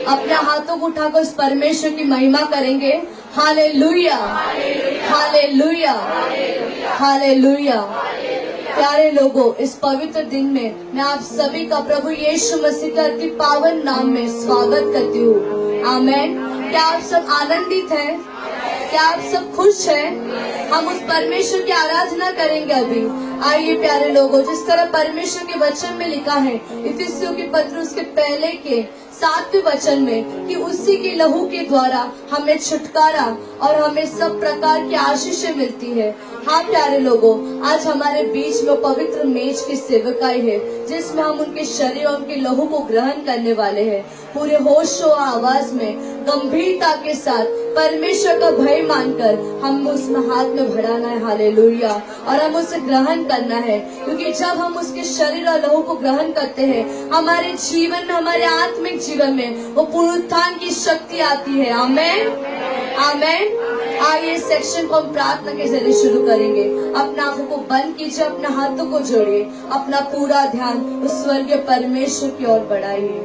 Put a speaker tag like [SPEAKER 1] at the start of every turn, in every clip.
[SPEAKER 1] अपने हाथों को उठाकर उस परमेश्वर की महिमा करेंगे। Hallelujah, hallelujah, hallelujah. प्यारे लोगों, इस पवित्र दिन में मैं आप सभी का प्रभु यीशु मसीह के अति पावन नाम में स्वागत करती हूँ। आमेन। क्या आप सब आनंदित हैं? क्या आप सब खुश हैं? हम उस परमेश्वर की आराधना करेंगे अभी। आइए प्यारे लोगों, जिस तरह परमेश्वर के वचन में लिखा है इफिसियों के पत्र उसके पहले के 7वें वचन में कि उसी के लहू के द्वारा हमें छुटकारा और हमें सब प्रकार की आशीषें मिलती है। हाँ प्यारे लोगों, आज हमारे बीच में पवित्र मेज की सेवकाई है जिसमें हम उनके शरीर और उनके लहू को ग्रहण करने वाले हैं। पूरे होश और आवाज में गंभीरता के साथ परमेश्वर का भय मानकर हम उसमें हाथ में बढ़ाना है। हालेलुया। और हम उसे ग्रहण करना है, क्योंकि जब हम उसके शरीर और लहू को ग्रहण करते हैं हमारे जीवन में, हमारे आत्मिक जीवन में वो पुनरुत्थान की शक्ति आती है। आमेन, आमेन। आइए इस सेक्शन को हम प्रार्थना के जरिए शुरू करेंगे। अपना आंखों को बंद कीजिए, अपने हाथों को जोड़िए, अपना पूरा ध्यान उस स्वर्गीय परमेश्वर की ओर बढ़ाइए।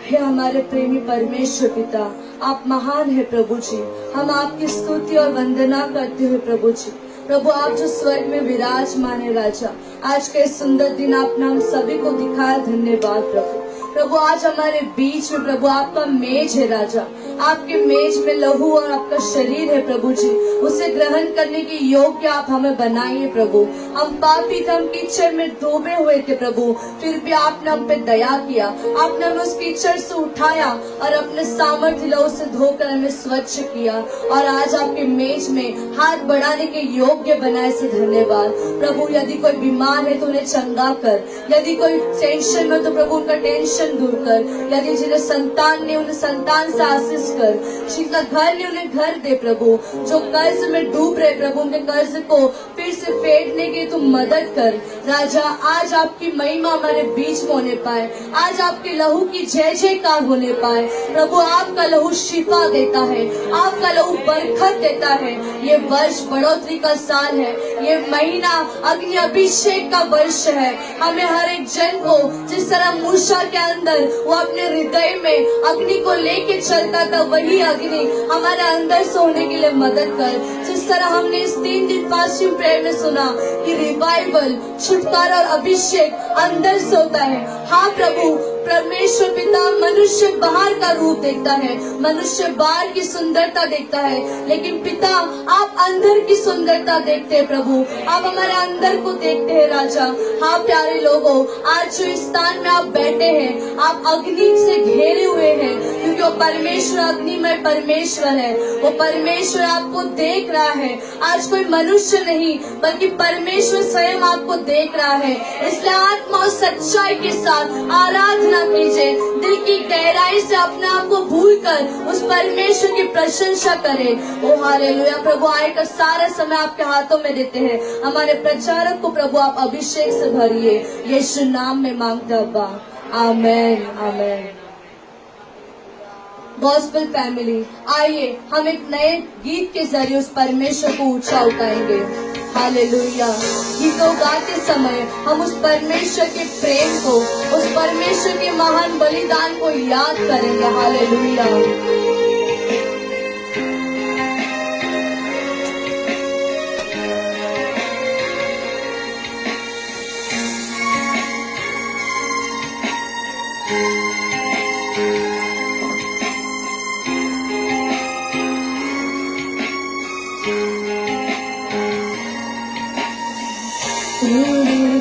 [SPEAKER 1] हे हमारे प्रेमी परमेश्वर पिता, आप महान है प्रभु जी। हम आपकी स्तुति और वंदना करते हुए प्रभु जी। प्रभु आप जो स्वर्ग में विराजमान है राजा, आज का इस सुंदर दिन आपने हम सभी को दिखाया, धन्यवाद प्रभु। प्रभु आज हमारे बीच में प्रभु आपका मेज है राजा, आपके मेज में लहू और आपका शरीर है प्रभु जी। उसे ग्रहण करने के योग्य आप हमें बनाइए प्रभु। हम पापी थे, हम कीचड़ में डूबे हुए थे प्रभु, फिर भी आपने हम पे दया किया। आपने हमें उस कीचड़ से उठाया और अपने सामर्थ्य लहू से धोकर हमें स्वच्छ किया और आज आपके मेज में हाथ बढ़ाने के योग्य बनाए से धन्यवाद प्रभु। यदि कोई बीमार है तो उन्हें चंगा कर, यदि कोई टेंशन में तो प्रभु उनका टेंशन दूर कर, यदि जिन्हें संतान नहीं उन्हें संतान से आशीष कर, जिनका घर नहीं उन्हें घर दे प्रभु। जो कर्ज में डूब रहे प्रभु उनके कर्ज को फिर से फेरने की तू मदद कर राजा। आज आपकी महिमा हमारे बीच में होने पाए, आज आपके लहू की जय जयकार होने पाए प्रभु। आपका लहू शिफा देता है, आपका लहू बरकत देता है। ये वर्ष बढ़ोतरी का साल है, ये महीना अग्नि अभिषेक का वर्ष है। हमें हर एक जन को जिस तरह मूसा के अंदर वो अपने हृदय में अग्नि को लेके चलता था, वही अग्नि हमारे अंदर से होने के लिए मदद कर। जिस तरह हमने इस 3 दिन फास्टिंग प्रेयर में सुना कि रिवाइवल, छुटकारा और अभिषेक अंदर से होता है। हाँ प्रभु, परमेश्वर पिता मनुष्य बाहर का रूप देखता है, मनुष्य बाहर की सुंदरता देखता है, लेकिन पिता आप अंदर की सुंदरता देखते हैं प्रभु। आप हमारे अंदर को देखते हैं राजा। हाँ प्यारे लोगों, आज जो इस स्थान में आप बैठे हैं आप अग्नि से घेरे हुए हैं, क्योंकि वो परमेश्वर अग्निमय परमेश्वर है। वो परमेश्वर आपको देख रहा है। आज कोई मनुष्य नहीं बल्कि परमेश्वर स्वयं आपको देख रहा है। इसलिए आत्मा और सच्चाई के साथ आराधना कीजिए, दिल की गहराई से अपने आप को भूलकर उस परमेश्वर की प्रशंसा करें। ओ हालेलुया। प्रभु आए का सारा समय आपके हाथों में देते हैं। हमारे प्रचारक को प्रभु आप अभिषेक से भरिए, यीशु नाम में मांगते अब्बा, आमेन, आमेन। गॉस्पेल फैमिली, आइए हम एक नए गीत के जरिए उस परमेश्वर को ऊंचा उठाएंगे। हालेलुया। गीतों गाते समय हम उस परमेश्वर के प्रेम को, उस परमेश्वर के महान बलिदान को याद करेंगे। हालेलुया।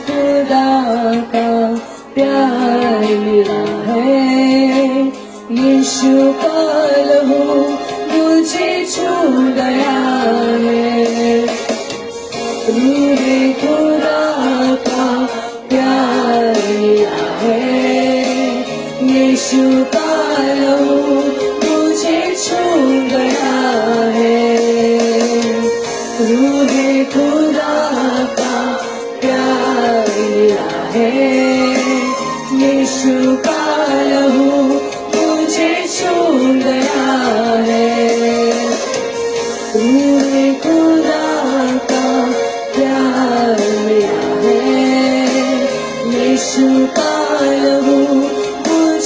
[SPEAKER 1] खुदा का प्यार मिला है, यीशु का लहू मुझे छू गया है। रूहे खुदा का प्यार मिला है, यीशु का लहू मुझे छू गया है। रूहे खुदा का प्यार मिला है, यीशु का लहू मुझे छू गया है। रूहे खुदा का प्यार मिला है, यीशु का लहू मुझे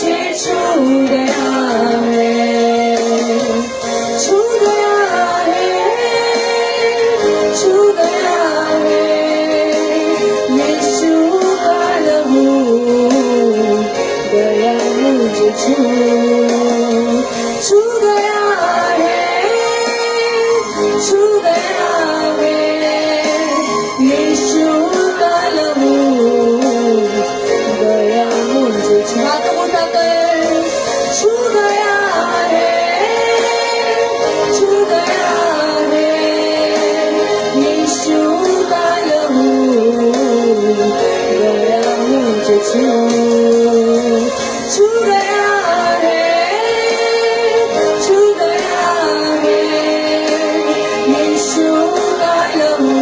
[SPEAKER 1] मुझे छू गया है, छू गया है यीशु का लहू, गया मुझे हाथ उठाकर छू गया है, छू गया है यीशु का लहू, गया मुझे छू गया है, छू गया है यीशु का लहू,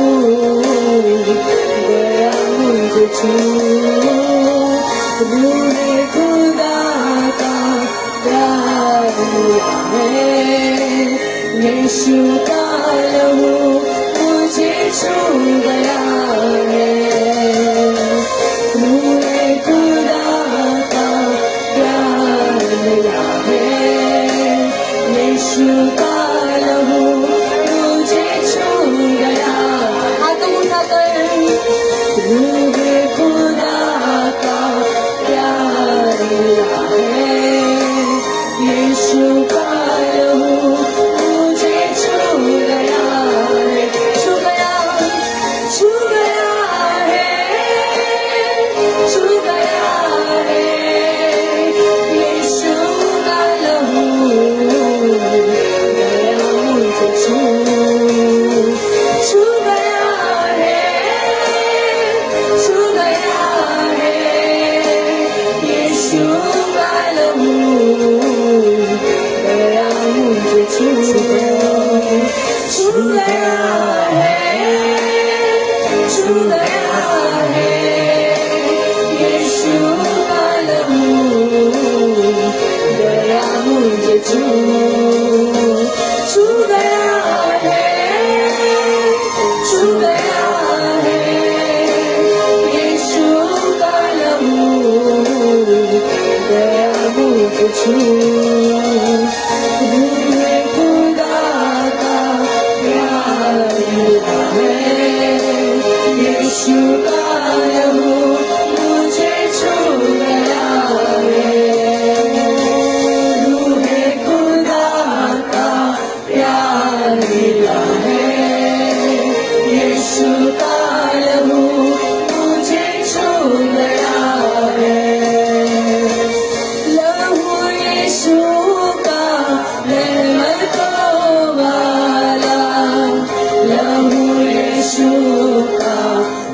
[SPEAKER 1] गया मुझे रूहे खुदा का प्यार हुआ है, यीशु का लहू मुझे छू गया है, रूहे खुदा का प्यार मिला है, यीशु का लहू मुझे छू गया। हाथ उठाकर रूहे खुदा का प्यार मिला है, यीशु का लहू मुझे छू गया है, छू गया, छू गया है, छू गया है यीशु का लहू, गया मुझे छू गया है, छू गया है यीशु का लहू, गया मुझे छू गया है, छू गया है यीशु का लहू, गया मुझे छू गया है, छू गया है यीशु का लहू, गया मुझे रूहे खुदा का प्यार मिला है, यीशु का लहू मुझे छू गया है, रूहे खुदा का प्यार मिला है, यीशु का लहू मुझे छू गया है, लहू यीशु का रहमतों वाला, लहू यीशु का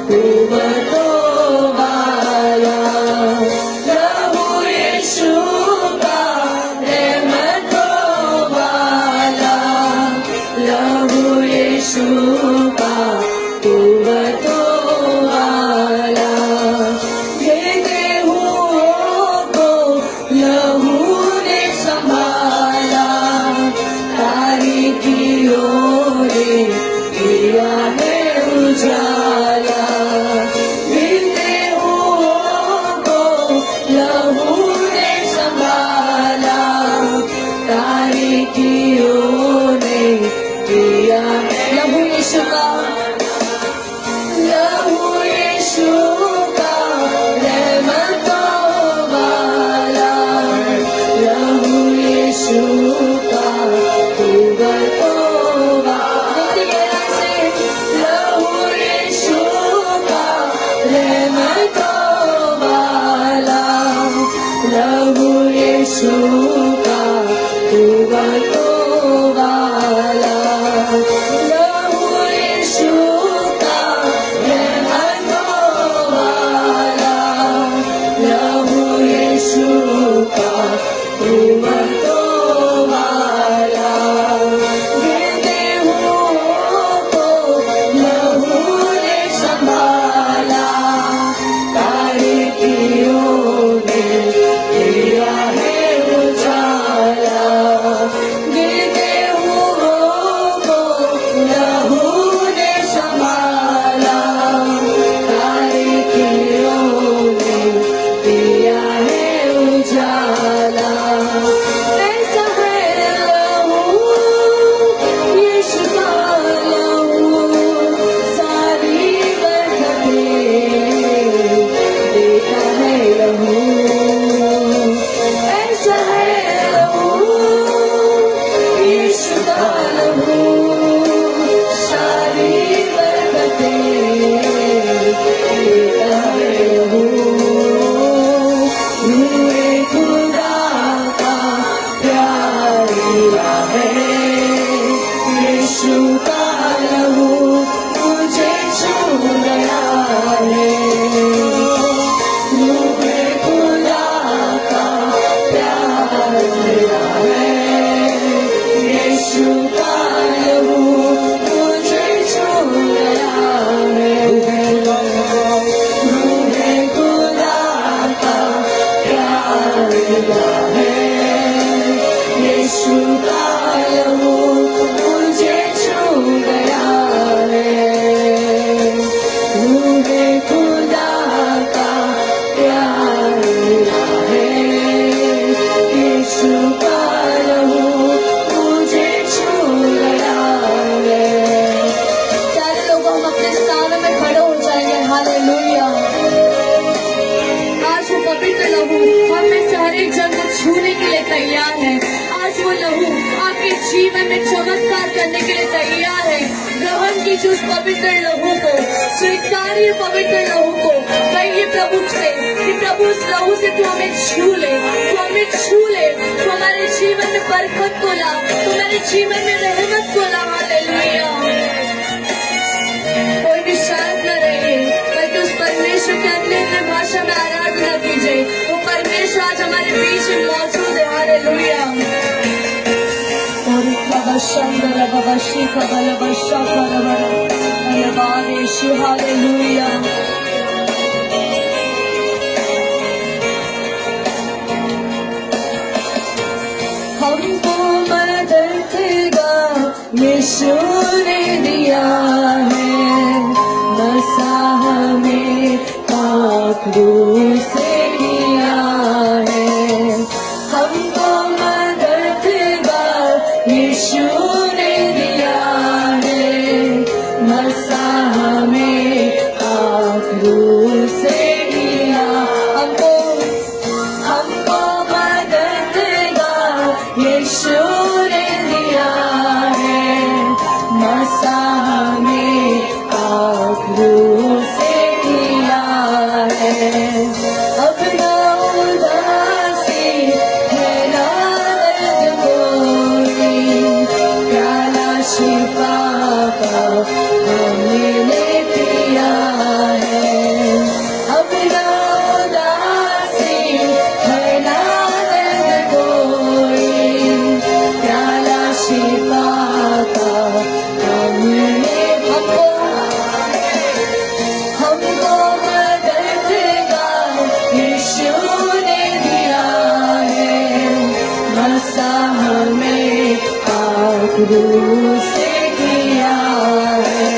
[SPEAKER 1] कुव्वतों वाला, लहू यीशु का रहमतों वाला, लहू यीशु का कुव्वतों वाला, गिरते हुओं को लहू ने संभाला, तारीकियों ने किया है उजाला, गिरते हुओं को लहू ने संभाला, तारीकियों ने किया है लहू यीशु का, लहू यीशु का रहमतों वाला, लहू यीशु का कुव्वतों वाला, लहू यीशु का रहमतों वाला, लहू यीशु का कुव्वतों वाला, लहू यीशु का रहमतों वाला, लहू यीशु का कुव्वतों वाला, गिरते हुओं को लहू ने संभाला, तारीकियों ने किया है उजाला, गिरते हुओं को लिया है, यीशु का लहू मुझे छू गया है। रूहे खुदा का प्यार लिया है, यीशु का लहू मुझे छू गया है। प्यारे लोगों, हम अपने स्थानों में खड़े हो जाएंगे। हालेलुया। आज वो पवित्र लहू हम में से हर एक जन को छूने के लिए तैयार है। आज वो लहू आपके जीवन में चमत्कार करने के लिए तैयार है। ग्रहण कीजिए उस पवित्र लहू को, स्वीकारिए पवित्र लहू को। कहिए प्रभु से कि प्रभु उस लहू से तू हमें छू ले, तू हमें छू ले, तू हमारे जीवन में बरकत को ला, तू मेरे जीवन में रहमत को ला। हालेलुया। कोई भी शांत न रहे, बल्कि उस परमेश्वर के अन्य भाषा में आराधना कीजिए। वो परमेश्वर आज हमारे बीच में मौजूद है। हालेलुया। और शंकर बाबा शिखा बाबा शंकर हालेलुया। हमको मदद देगा यीशु ने दिया है, मसीह में पाखरू से किया है। हमको मदद देगा यीशु ने दिया है, मसीह में पाखरू से किया। हमको मदद देगा यीशु ने दिया है, मसीह में पाखरू से किया है। अपना उदासी है ना दर्द कोई, प्याला शिफा का हमने पिया है। अपना उदासी है ना दर्द कोई, प्याला शिफा का हमने हमको मदद देगा यीशु ने दिया है, मसीह में पाखरू से किया है।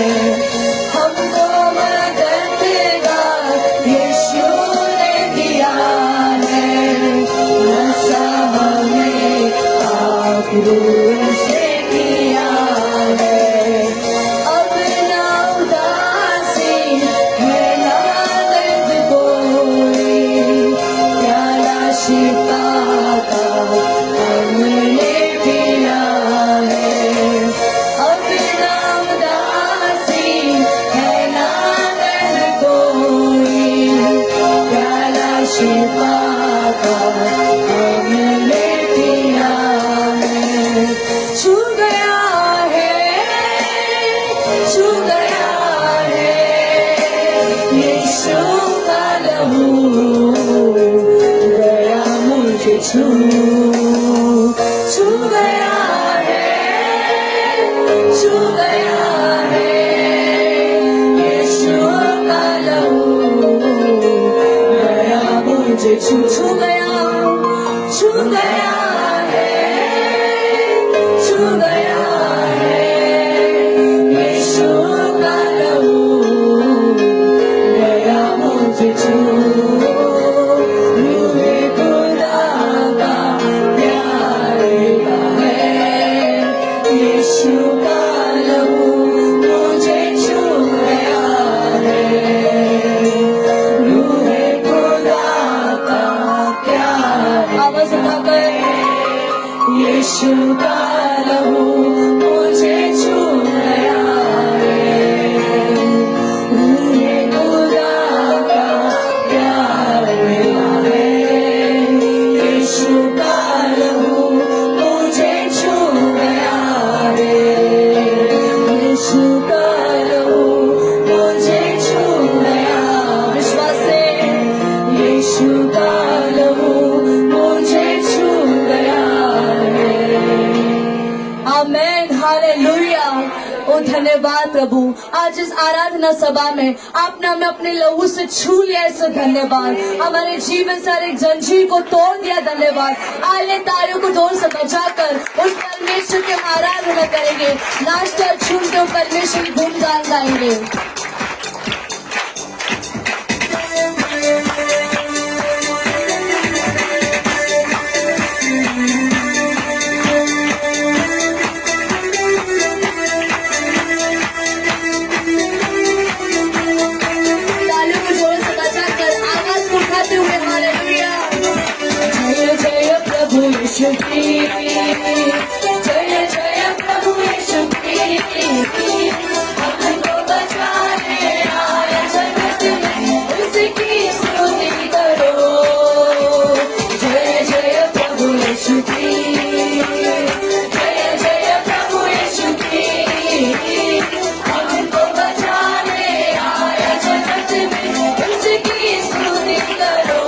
[SPEAKER 1] हमको मदद देगा यीशु ने दिया है, मसीह में पाखरू से किया है। अपना उदासी है ना दर्द कोई, प्याला शिफा का हमने पिया है। अपना उदासी है ना दर्द कोई, प्याला शिफा का हमने पिया है। छू गया है, छू गया है, यीशु का लहू गया मुझे छू गया है, छू गया है, यीशु का लहू गया मुझे छू गया, छू गया है, छू गया है, यीशु का लहू गया मुझे छू। रूहे खुदा का प्यार लिया है, यीशु का लहू मुझे छू गया है। रूहे खुदा का प्यार, आवाज उठाकर, यीशु का लहू मुझे छू गया है। रूहे खुदा का प्यार मिला है, यीशु का लहू मुझे छू गया है। यीशु का लहू मुझे छू गया। विश्वास से, यीशु का लहू मुझे छू गया है। धन्यवाद प्रभु। आज इस आराधना सभा में आपने हमें अपने लहू से छू लिया, इससे धन्यवाद। हमारे जीवन से हर एक जंजीर को तोड़ दिया, धन्यवाद। आले तारों को जोर से बजाकर उस परमेश्वर के आराधना करेंगे, नाचते और झूमते परमेश्वर की गुणगान गाएंगे। जय जय प्रभु यीशु की, हमको बचाने आया जगत में, उसकी स्तुति करो। जय जय प्रभु यीशु की, जय जय प्रभु यीशु की, हमको बचाने आया जगत में, उसकी स्तुति करो।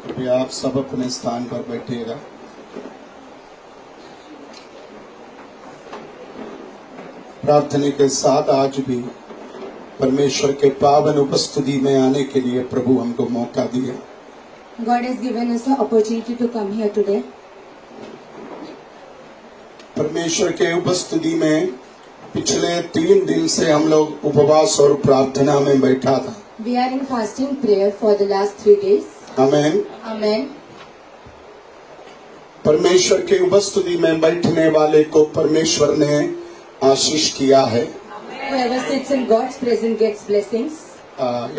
[SPEAKER 2] कृपया आप सब अपने स्थान पर बैठिएगा। प्रार्थना के साथ आज भी परमेश्वर के पावन उपस्थिति में आने के लिए प्रभु हमको मौका दिया।
[SPEAKER 1] God has given us the opportunity to come here today.
[SPEAKER 2] परमेश्वर के उपस्थिति में पिछले 3 दिन से हम लोग उपवास और प्रार्थना में बैठा था।
[SPEAKER 1] We are in fasting prayer for the last 3 days.
[SPEAKER 2] Amen.
[SPEAKER 1] Amen.
[SPEAKER 2] परमेश्वर के उपस्थिति में बैठने वाले को परमेश्वर ने आशीष किया है।
[SPEAKER 1] Whoever sits in God's presence gets blessings.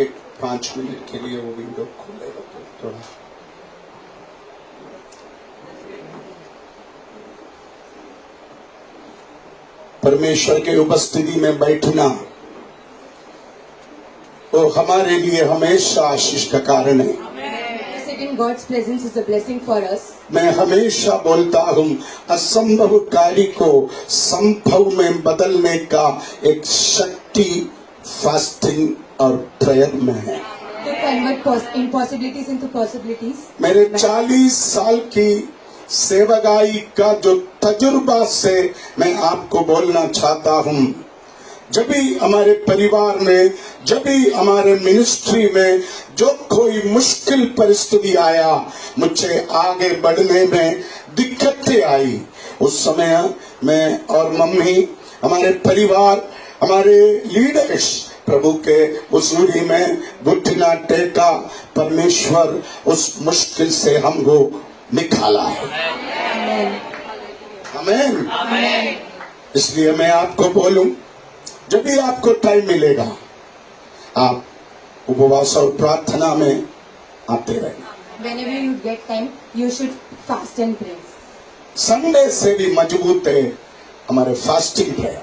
[SPEAKER 2] एक 5 मिनट के लिए वो विंडो खोलेगा थोड़ा। परमेश्वर के उपस्थिति में बैठना वो हमारे लिए हमेशा आशीष का कारण है।
[SPEAKER 1] To sit in God's presence is a blessing for us.
[SPEAKER 2] मैं हमेशा बोलता हूँ असंभव कार्य को संभव में बदलने का एक शक्ति फास्टिंग और प्रेयर में है।
[SPEAKER 1] To convert impossibilities into possibilities.
[SPEAKER 2] मेरे 40 साल की सेवकाई का जो तजुर्बा से मैं आपको बोलना चाहता हूँ, जब भी हमारे परिवार में, जब भी हमारे मिनिस्ट्री में जो कोई मुश्किल परिस्थिति आया, मुझे आगे बढ़ने में दिक्कतें आई, उस समय मैं और मम्मी, हमारे परिवार, हमारे लीडर्स प्रभु के हुजूरी में घुटना टेका। परमेश्वर उस मुश्किल से हमको निकाला है। आमीन।
[SPEAKER 1] Amen.
[SPEAKER 2] इसलिए मैं आपको बोलूं, जब भी आपको टाइम मिलेगा आप उपवास और प्रार्थना में आते रहें।
[SPEAKER 1] Whenever you get time, you should fast and pray.
[SPEAKER 2] Sunday से भी मजबूत है हमारे fasting prayer.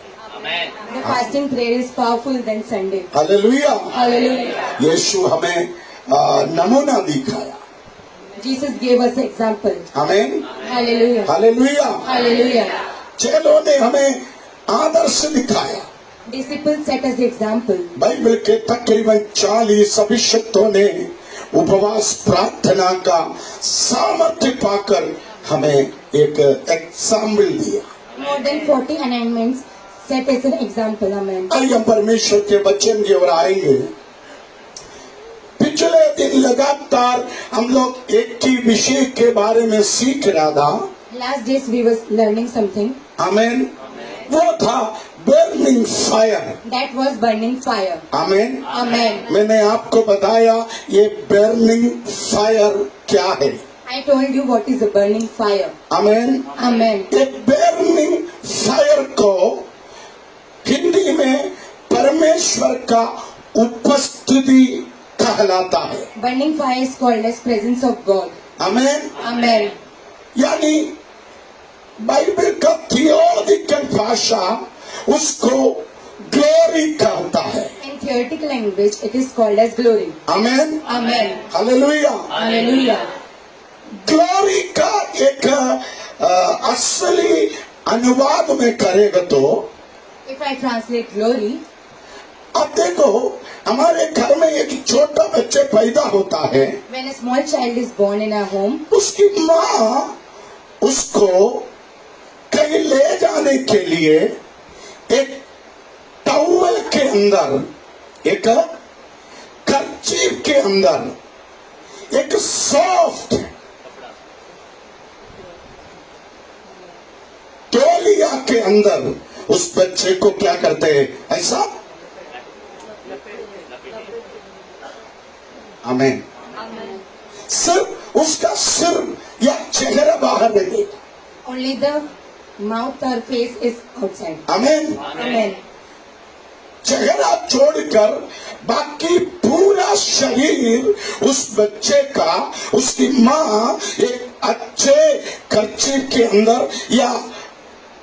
[SPEAKER 1] The fasting prayer is powerful than Sunday.
[SPEAKER 2] Hallelujah.
[SPEAKER 1] Hallelujah.
[SPEAKER 2] यीशु हमें नमूना दिखाया।
[SPEAKER 1] Jesus gave us example.
[SPEAKER 2] आमीन।
[SPEAKER 1] Hallelujah.
[SPEAKER 2] हालेलुया।
[SPEAKER 1] Hallelujah.
[SPEAKER 2] चेलों ने हमें आदर्श दिखाया।
[SPEAKER 1] Disciples set us the example.
[SPEAKER 2] Bible के तकरीबन 40 अभिषिक्तों ने उपवास प्रार्थना का सामर्थ्य पाकर हमें एक एग्जाम्पल दिया।
[SPEAKER 1] More than 40 anointments set as an example. Amen.
[SPEAKER 2] आइए हम परमेश्वर के वचन की ओर आएंगे। पिछले दिन लगातार हम लोग एक ही विषय के बारे में सीख रहा था।
[SPEAKER 1] Last days we was learning something.
[SPEAKER 2] आमीन। वो था burning fire.
[SPEAKER 1] That was burning fire.
[SPEAKER 2] आमीन।
[SPEAKER 1] Amen.
[SPEAKER 2] मैंने आपको बताया ये बर्निंग फायर क्या है।
[SPEAKER 1] I told you what is a burning fire.
[SPEAKER 2] आमीन।
[SPEAKER 1] Amen.
[SPEAKER 2] ये बर्निंग फायर को हिंदी में परमेश्वर का उपस्थिति कहलाता है।
[SPEAKER 1] Burning fire is called as presence of God.
[SPEAKER 2] आमीन।
[SPEAKER 1] Amen.
[SPEAKER 2] यानी बाइबल का थियोलॉजिकल भाषा उसको ग्लोरी कहता है।
[SPEAKER 1] In theoretical language, it is called as glory.
[SPEAKER 2] आमीन।
[SPEAKER 1] Amen.
[SPEAKER 2] हालेलुया।
[SPEAKER 1] Hallelujah.
[SPEAKER 2] ग्लोरी का एक असली अनुवाद में करेगा तो
[SPEAKER 1] If I translate glory,
[SPEAKER 2] अब देखो हमारे घर में एक छोटा बच्चे पैदा होता है,
[SPEAKER 1] when a small child is born in our home,
[SPEAKER 2] उसकी माँ उसको कहीं ले जाने के लिए एक टॉवल के अंदर, एक कर्चीफ के अंदर, एक सॉफ्ट तौलिया के अंदर उस बच्चे को क्या करते हैं, ऐसा। आमीन। सिर्फ उसका सिर या चेहरा बाहर रहेगा।
[SPEAKER 1] only the mouth or face is outside.
[SPEAKER 2] आमीन।
[SPEAKER 1] Amen.
[SPEAKER 2] चेहरा छोड़कर बाकी पूरा शरीर उस बच्चे का, उसकी माँ एक अच्छे कर्चीफ के अंदर या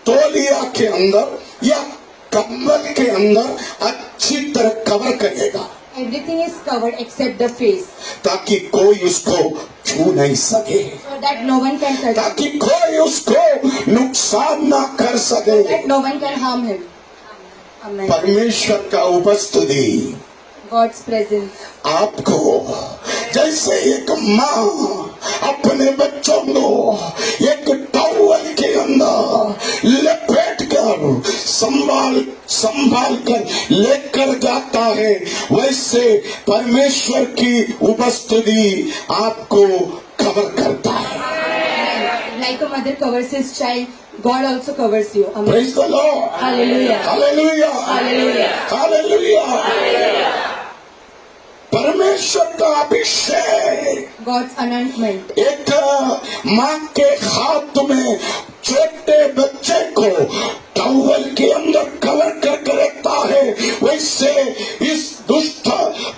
[SPEAKER 2] तौलिया के अंदर या कंबल के अंदर अच्छी तरह कवर करेगा।
[SPEAKER 1] Everything is covered except the face,
[SPEAKER 2] ताकि कोई उसको छू नहीं सके,
[SPEAKER 1] so that no one can touch,
[SPEAKER 2] ताकि कोई उसको नुकसान ना कर सके।
[SPEAKER 1] that no one can harm him. Amen.
[SPEAKER 2] परमेश्वर का उपस्थिति
[SPEAKER 1] God's presence.
[SPEAKER 2] आपको जैसे एक माँ अपने बच्चों को एक टॉवल के अंदर लपेट कर संभाल कर लेकर जाता है, वैसे परमेश्वर की उपस्थिति आपको कवर करता है।
[SPEAKER 1] Like a mother covers his child, God also covers you. Amen.
[SPEAKER 2] Praise the Lord.
[SPEAKER 1] Hallelujah.
[SPEAKER 2] Hallelujah.
[SPEAKER 1] Hallelujah.
[SPEAKER 2] Hallelujah. परमेश्वर का अभिषेक
[SPEAKER 1] God's anointment.
[SPEAKER 2] एक माँ के हाथ में छोटे बच्चे को टॉवल के अंदर कवर करके रखता है, वैसे इस दुष्ट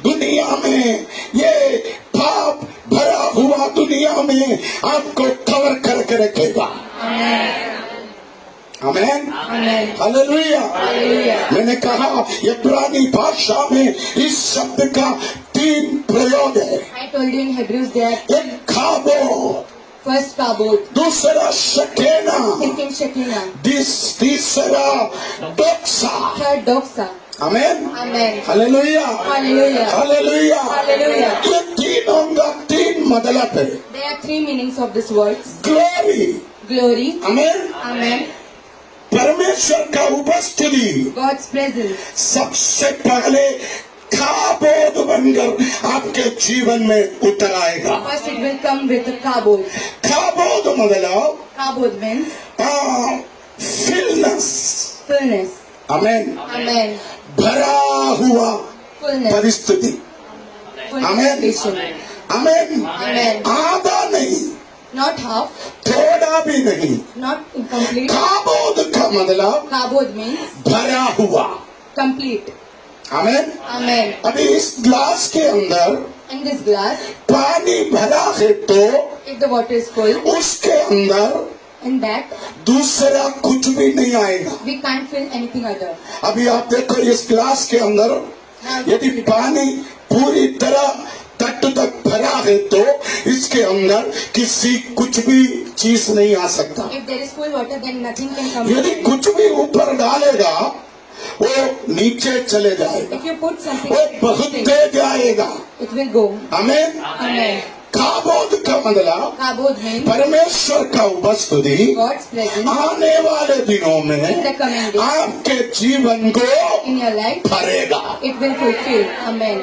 [SPEAKER 2] दुनिया में, ये पाप भरा हुआ दुनिया में आपको कवर करके रखेगा। आमेन।
[SPEAKER 1] Amen.
[SPEAKER 2] हालेलुया।
[SPEAKER 1] Hallelujah.
[SPEAKER 2] मैंने कहा इब्रानी भाषा में इस शब्द का 3 प्रयोग है।
[SPEAKER 1] I told you in Hebrews there are
[SPEAKER 2] एक खाबो,
[SPEAKER 1] first kabod,
[SPEAKER 2] दूसरा शकेना,
[SPEAKER 1] second shekinah,
[SPEAKER 2] तीसरा डोक्सा।
[SPEAKER 1] third doxa.
[SPEAKER 2] आमेन।
[SPEAKER 1] Amen.
[SPEAKER 2] Hallelujah.
[SPEAKER 1] Hallelujah.
[SPEAKER 2] Hallelujah.
[SPEAKER 1] Hallelujah.
[SPEAKER 2] ये तीनों का 3 मतलब है।
[SPEAKER 1] There are 3 meanings of this words.
[SPEAKER 2] Glory,
[SPEAKER 1] Glory.
[SPEAKER 2] Amen,
[SPEAKER 1] Amen.
[SPEAKER 2] परमेश्वर का उपस्थिति
[SPEAKER 1] God's presence.
[SPEAKER 2] सबसे पहले खाबोद बनकर आपके जीवन में उतर आएगा।
[SPEAKER 1] First it will come with a kabod.
[SPEAKER 2] खाबोद मतलब
[SPEAKER 1] Kabod means
[SPEAKER 2] फिलनेस,
[SPEAKER 1] fullness.
[SPEAKER 2] आमेन,
[SPEAKER 1] Amen.
[SPEAKER 2] भरा हुआ
[SPEAKER 1] Fullness.
[SPEAKER 2] परिस्थिति,
[SPEAKER 1] Full
[SPEAKER 2] Amen.
[SPEAKER 1] condition.
[SPEAKER 2] आमेन,
[SPEAKER 1] Amen.
[SPEAKER 2] आधा नहीं,
[SPEAKER 1] Not half,
[SPEAKER 2] थोड़ा भी नहीं।
[SPEAKER 1] not incomplete.
[SPEAKER 2] खाबोद का मतलब
[SPEAKER 1] Kabod means
[SPEAKER 2] भरा हुआ,
[SPEAKER 1] complete.
[SPEAKER 2] आमेन।
[SPEAKER 1] Amen.
[SPEAKER 2] अभी इस ग्लास के अंदर
[SPEAKER 1] In this glass,
[SPEAKER 2] पानी भरा है तो
[SPEAKER 1] if the water is full,
[SPEAKER 2] उसके अंदर
[SPEAKER 1] in that
[SPEAKER 2] दूसरा कुछ भी नहीं आएगा।
[SPEAKER 1] we can't fill anything other.
[SPEAKER 2] अभी आप देखो इस ग्लास के अंदर
[SPEAKER 1] Now,
[SPEAKER 2] यदि पानी पूरी तरह तट तक भरा है तो इसके अंदर किसी कुछ भी चीज नहीं आ सकता।
[SPEAKER 1] if there is full water, then nothing can come.
[SPEAKER 2] यदि कुछ भी ऊपर डालेगा वो नीचे चले जाएगा,
[SPEAKER 1] If you put something,
[SPEAKER 2] वो बहुत तेज आएगा।
[SPEAKER 1] it will go.
[SPEAKER 2] हमें
[SPEAKER 1] Amen.
[SPEAKER 2] खाबोद का मतलब
[SPEAKER 1] Kabod means
[SPEAKER 2] परमेश्वर का उपस्थिति
[SPEAKER 1] God's presence
[SPEAKER 2] आने वाले दिनों
[SPEAKER 1] in
[SPEAKER 2] में
[SPEAKER 1] the coming days
[SPEAKER 2] आपके जीवन को
[SPEAKER 1] in your life.
[SPEAKER 2] भरेगा।
[SPEAKER 1] It will fulfill. Amen.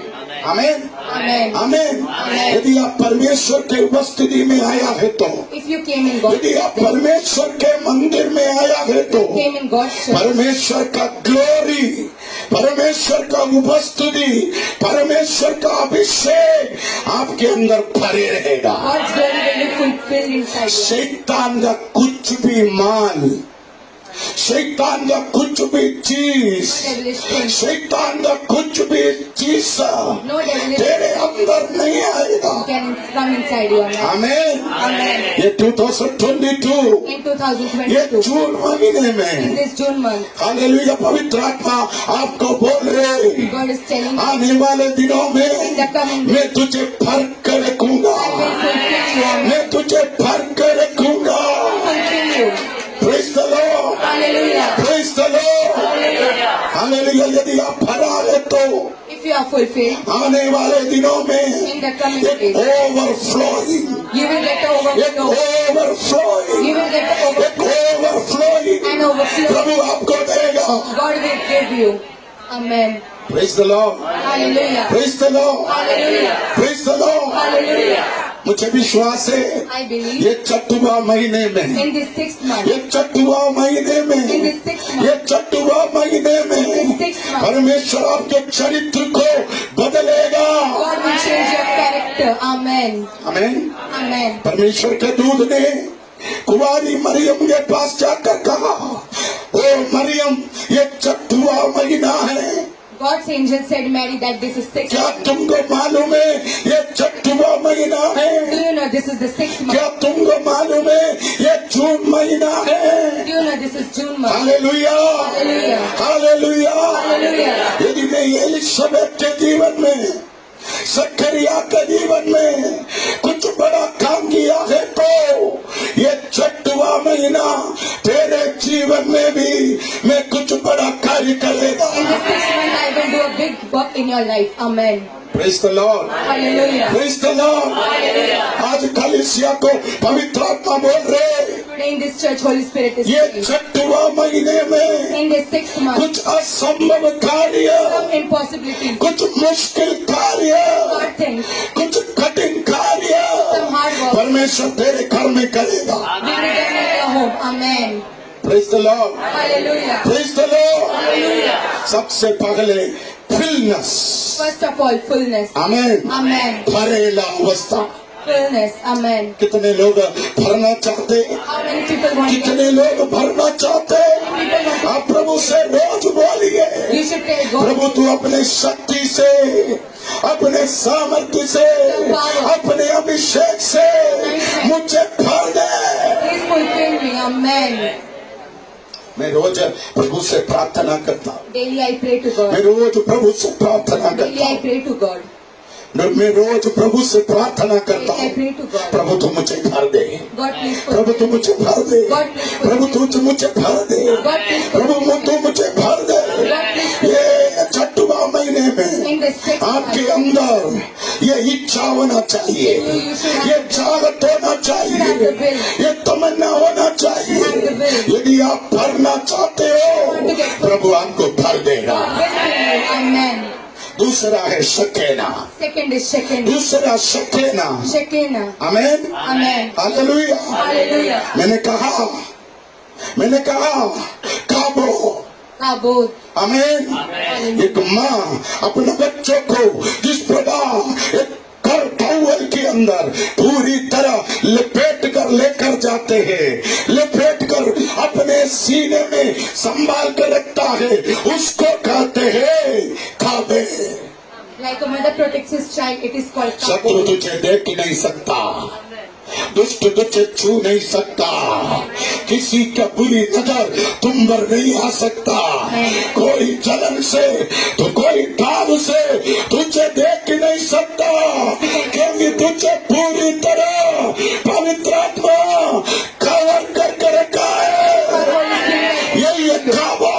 [SPEAKER 2] Amen,
[SPEAKER 1] Amen.
[SPEAKER 2] Amen.
[SPEAKER 1] Amen.
[SPEAKER 2] यदि आप परमेश्वर के उपस्थिति में आया है तो,
[SPEAKER 1] If you came in God's
[SPEAKER 2] यदि आप
[SPEAKER 1] presence,
[SPEAKER 2] परमेश्वर के मंदिर में आया है तो,
[SPEAKER 1] came in God's church,
[SPEAKER 2] परमेश्वर का ग्लोरी, परमेश्वर का उपस्थिति, परमेश्वर का अभिषेक आपके अंदर भरे रहेगा।
[SPEAKER 1] God's glory will be fulfilled inside you.
[SPEAKER 2] शैतान का कुछ भी माल, शैतान का कुछ भी चीज,
[SPEAKER 1] Devilish things.
[SPEAKER 2] शैतान का कुछ भी चीज
[SPEAKER 1] No devilish
[SPEAKER 2] तेरे अंदर नहीं आएगा।
[SPEAKER 1] can come inside you. Amen.
[SPEAKER 2] Amen.
[SPEAKER 1] Amen.
[SPEAKER 2] ये 2022
[SPEAKER 1] In
[SPEAKER 2] ये
[SPEAKER 1] 2022,
[SPEAKER 2] जून महीने
[SPEAKER 1] in
[SPEAKER 2] में
[SPEAKER 1] this June month,
[SPEAKER 2] हालेलुया पवित्र आत्मा आपको बोल रहे,
[SPEAKER 1] God is telling you,
[SPEAKER 2] आने वाले दिनों
[SPEAKER 1] in
[SPEAKER 2] में
[SPEAKER 1] the coming days,
[SPEAKER 2] मैं तुझे भर कर रखूंगा,
[SPEAKER 1] I will fulfill you. Amen.
[SPEAKER 2] मैं तुझे भर कर रखूंगा।
[SPEAKER 1] Fulfill you.
[SPEAKER 2] Praise the Lord,
[SPEAKER 1] Hallelujah.
[SPEAKER 2] Praise the Lord, hallelujah. यदि आप भरा है तो
[SPEAKER 1] If you are fulfilled,
[SPEAKER 2] आने वाले दिनों में
[SPEAKER 1] in the coming
[SPEAKER 2] एक
[SPEAKER 1] days,
[SPEAKER 2] overflowing,
[SPEAKER 1] you will get the
[SPEAKER 2] एक
[SPEAKER 1] overflow.
[SPEAKER 2] Overflowing,
[SPEAKER 1] You will get the
[SPEAKER 2] एक
[SPEAKER 1] overflow
[SPEAKER 2] ओवरफ्लोइंग
[SPEAKER 1] and overflow.
[SPEAKER 2] प्रभु आपको देगा।
[SPEAKER 1] God will give you. Amen.
[SPEAKER 2] Praise the Lord,
[SPEAKER 1] Hallelujah.
[SPEAKER 2] Praise the Lord,
[SPEAKER 1] Hallelujah.
[SPEAKER 2] Praise the Lord.
[SPEAKER 1] Hallelujah.
[SPEAKER 2] मुझे विश्वास है
[SPEAKER 1] I believe
[SPEAKER 2] ये छठवां महीने में,
[SPEAKER 1] in this 6th month,
[SPEAKER 2] ये छठवां महीने
[SPEAKER 1] in
[SPEAKER 2] में,
[SPEAKER 1] this 6th month,
[SPEAKER 2] ये छठवां महीने में
[SPEAKER 1] in this 6th month,
[SPEAKER 2] परमेश्वर आपके चरित्र को बदलेगा।
[SPEAKER 1] God will change your character. Amen.
[SPEAKER 2] आमीन।
[SPEAKER 1] Amen.
[SPEAKER 2] परमेश्वर के दूत ने कुंवारी मरियम के पास जाकर कहा, ओ मरियम ये छठवां महीना है,
[SPEAKER 1] God's angel said, Mary, that this is 6th
[SPEAKER 2] क्या
[SPEAKER 1] month.
[SPEAKER 2] तुमको मालूम है ये छठवां महीना
[SPEAKER 1] Do
[SPEAKER 2] है?
[SPEAKER 1] you know this is the 6th month?
[SPEAKER 2] क्या तुमको मालूम है ये जून महीना है?
[SPEAKER 1] Do you know this is June month?
[SPEAKER 2] Hallelujah,
[SPEAKER 1] Hallelujah.
[SPEAKER 2] Hallelujah.
[SPEAKER 1] Hallelujah.
[SPEAKER 2] यदि मैं एलिशबेथ के जीवन में, जकरिया के जीवन में कुछ बड़ा काम किया है तो ये छठवां महीना तेरे जीवन में भी मैं कुछ बड़ा कार्य करेगा।
[SPEAKER 1] In the 6th month, I will do a big work in your life. Amen.
[SPEAKER 2] Praise the Lord,
[SPEAKER 1] Hallelujah.
[SPEAKER 2] Praise the Lord. आज खाली कलीसिया को पवित्र आत्मा बोल रहे,
[SPEAKER 1] Today in this church, Holy Spirit is
[SPEAKER 2] ये
[SPEAKER 1] saying,
[SPEAKER 2] 6वां महीने में
[SPEAKER 1] in this 6th month,
[SPEAKER 2] कुछ असंभव कार्य,
[SPEAKER 1] some impossibilities,
[SPEAKER 2] कुछ मुश्किल कार्य,
[SPEAKER 1] hard things,
[SPEAKER 2] कुछ कठिन कार्य
[SPEAKER 1] some hard work
[SPEAKER 2] परमेश्वर तेरे घर में करेगा।
[SPEAKER 1] will be done in your home. Amen.
[SPEAKER 2] Praise the Lord,
[SPEAKER 1] Hallelujah.
[SPEAKER 2] Praise the Lord.
[SPEAKER 1] Hallelujah.
[SPEAKER 2] सबसे पहले fullness,
[SPEAKER 1] First of all, fullness.
[SPEAKER 2] Amen.
[SPEAKER 1] Amen.
[SPEAKER 2] भरेला अवस्था।
[SPEAKER 1] Fullness. Amen.
[SPEAKER 2] कितने लोग भरना चाहते,
[SPEAKER 1] How many people want it?
[SPEAKER 2] कितने लोग भरना चाहते।
[SPEAKER 1] People want
[SPEAKER 2] आप प्रभु से रोज बोलिए,
[SPEAKER 1] it. You should tell God.
[SPEAKER 2] प्रभु तू अपने शक्ति से, अपने सामर्थ्य से, अपने अभिषेक से मुझे भर दे।
[SPEAKER 1] Please fulfill me. Amen.
[SPEAKER 2] मैं रोज प्रभु से प्रार्थना करता हूँ,
[SPEAKER 1] Daily I pray to
[SPEAKER 2] मैं
[SPEAKER 1] God.
[SPEAKER 2] रोज प्रभु से प्रार्थना
[SPEAKER 1] Daily
[SPEAKER 2] करता
[SPEAKER 1] I
[SPEAKER 2] हूँ,
[SPEAKER 1] pray to God.
[SPEAKER 2] मैं रोज प्रभु से प्रार्थना करता
[SPEAKER 1] Daily I
[SPEAKER 2] हूँ।
[SPEAKER 1] pray to God.
[SPEAKER 2] प्रभु तू मुझे भर दे,
[SPEAKER 1] God please
[SPEAKER 2] प्रभु
[SPEAKER 1] fulfill.
[SPEAKER 2] तू मुझे भर दे,
[SPEAKER 1] God please
[SPEAKER 2] प्रभु
[SPEAKER 1] fulfill.
[SPEAKER 2] तू मुझे भर दे,
[SPEAKER 1] God please
[SPEAKER 2] प्रभु
[SPEAKER 1] fulfill.
[SPEAKER 2] तू मुझे भर दे।
[SPEAKER 1] God please fulfill.
[SPEAKER 2] ये 6वां महीने में
[SPEAKER 1] In the 6th
[SPEAKER 2] आपके
[SPEAKER 1] month,
[SPEAKER 2] अंदर ये इच्छा होना चाहिए, ये चाहत होना चाहिए, ये तमन्ना होना चाहिए। यदि आप भरना चाहते हो, प्रभु आपको भर देगा।
[SPEAKER 1] God will fill you. Amen.
[SPEAKER 2] दूसरा है शकेना,
[SPEAKER 1] Second is Shekinah.
[SPEAKER 2] दूसरा शकेना,
[SPEAKER 1] Shekinah.
[SPEAKER 2] आमेन,
[SPEAKER 1] Amen.
[SPEAKER 2] हालेलुया।
[SPEAKER 1] Hallelujah.
[SPEAKER 2] मैंने कहा काबो,
[SPEAKER 1] Kabod.
[SPEAKER 2] आमेन। एक माँ अपने बच्चों को जिस प्रकार एक कर टॉवल के अंदर पूरी तरह लपेट कर लेकर जाते हैं, लपेट कर अपने सीने में संभाल कर रखता है, उसको कहते हैं काबे।
[SPEAKER 1] Like a mother protects his child, it is called
[SPEAKER 2] शत्रु
[SPEAKER 1] Kabod.
[SPEAKER 2] तुझे देख नहीं सकता, दुष्ट तुझे छू नहीं सकता, किसी का बुरी नजर तुम पर नहीं आ सकता, कोई जलन से तो कोई दाग से तुझे देख नहीं सकता, क्योंकि तुझे पूरी तरह पवित्र आत्मा कवर करके रखा है। यही है काबो।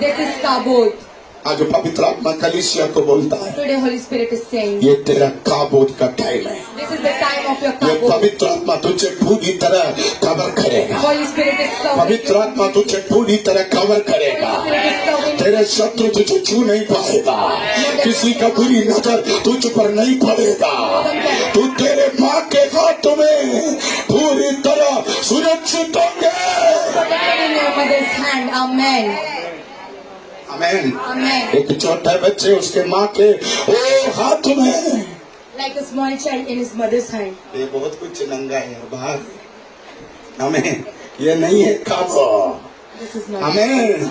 [SPEAKER 1] This is Kabod.
[SPEAKER 2] आज पवित्र आत्मा कलीसिया को बोलता है,
[SPEAKER 1] Today Holy Spirit is saying,
[SPEAKER 2] ये तेरा काबोद का टाइम है।
[SPEAKER 1] this is the time of your
[SPEAKER 2] ये
[SPEAKER 1] Kabod.
[SPEAKER 2] पवित्र आत्मा तुझे पूरी तरह कवर करेगा,
[SPEAKER 1] Holy Spirit is covering.
[SPEAKER 2] पवित्र आत्मा तुझे पूरी तरह कवर करेगा।
[SPEAKER 1] Holy Spirit is covering.
[SPEAKER 2] तेरे शत्रु तुझे छू नहीं पाएगा, किसी का बुरी नजर तुझ पर नहीं पड़ेगा, तू तेरे माँ के हाथों में पूरी तरह सुरक्षित होंगे।
[SPEAKER 1] Protected in your mother's hand. Amen.
[SPEAKER 2] Amen.
[SPEAKER 1] Amen.
[SPEAKER 2] एक छोटा बच्चे उसके माँ के ओ हाथ में,
[SPEAKER 1] Like a small child in his mother's hand.
[SPEAKER 2] ये बहुत कुछ नंगा है बाहर, आमेन। ये नहीं है काबो,
[SPEAKER 1] This is not.
[SPEAKER 2] Amen,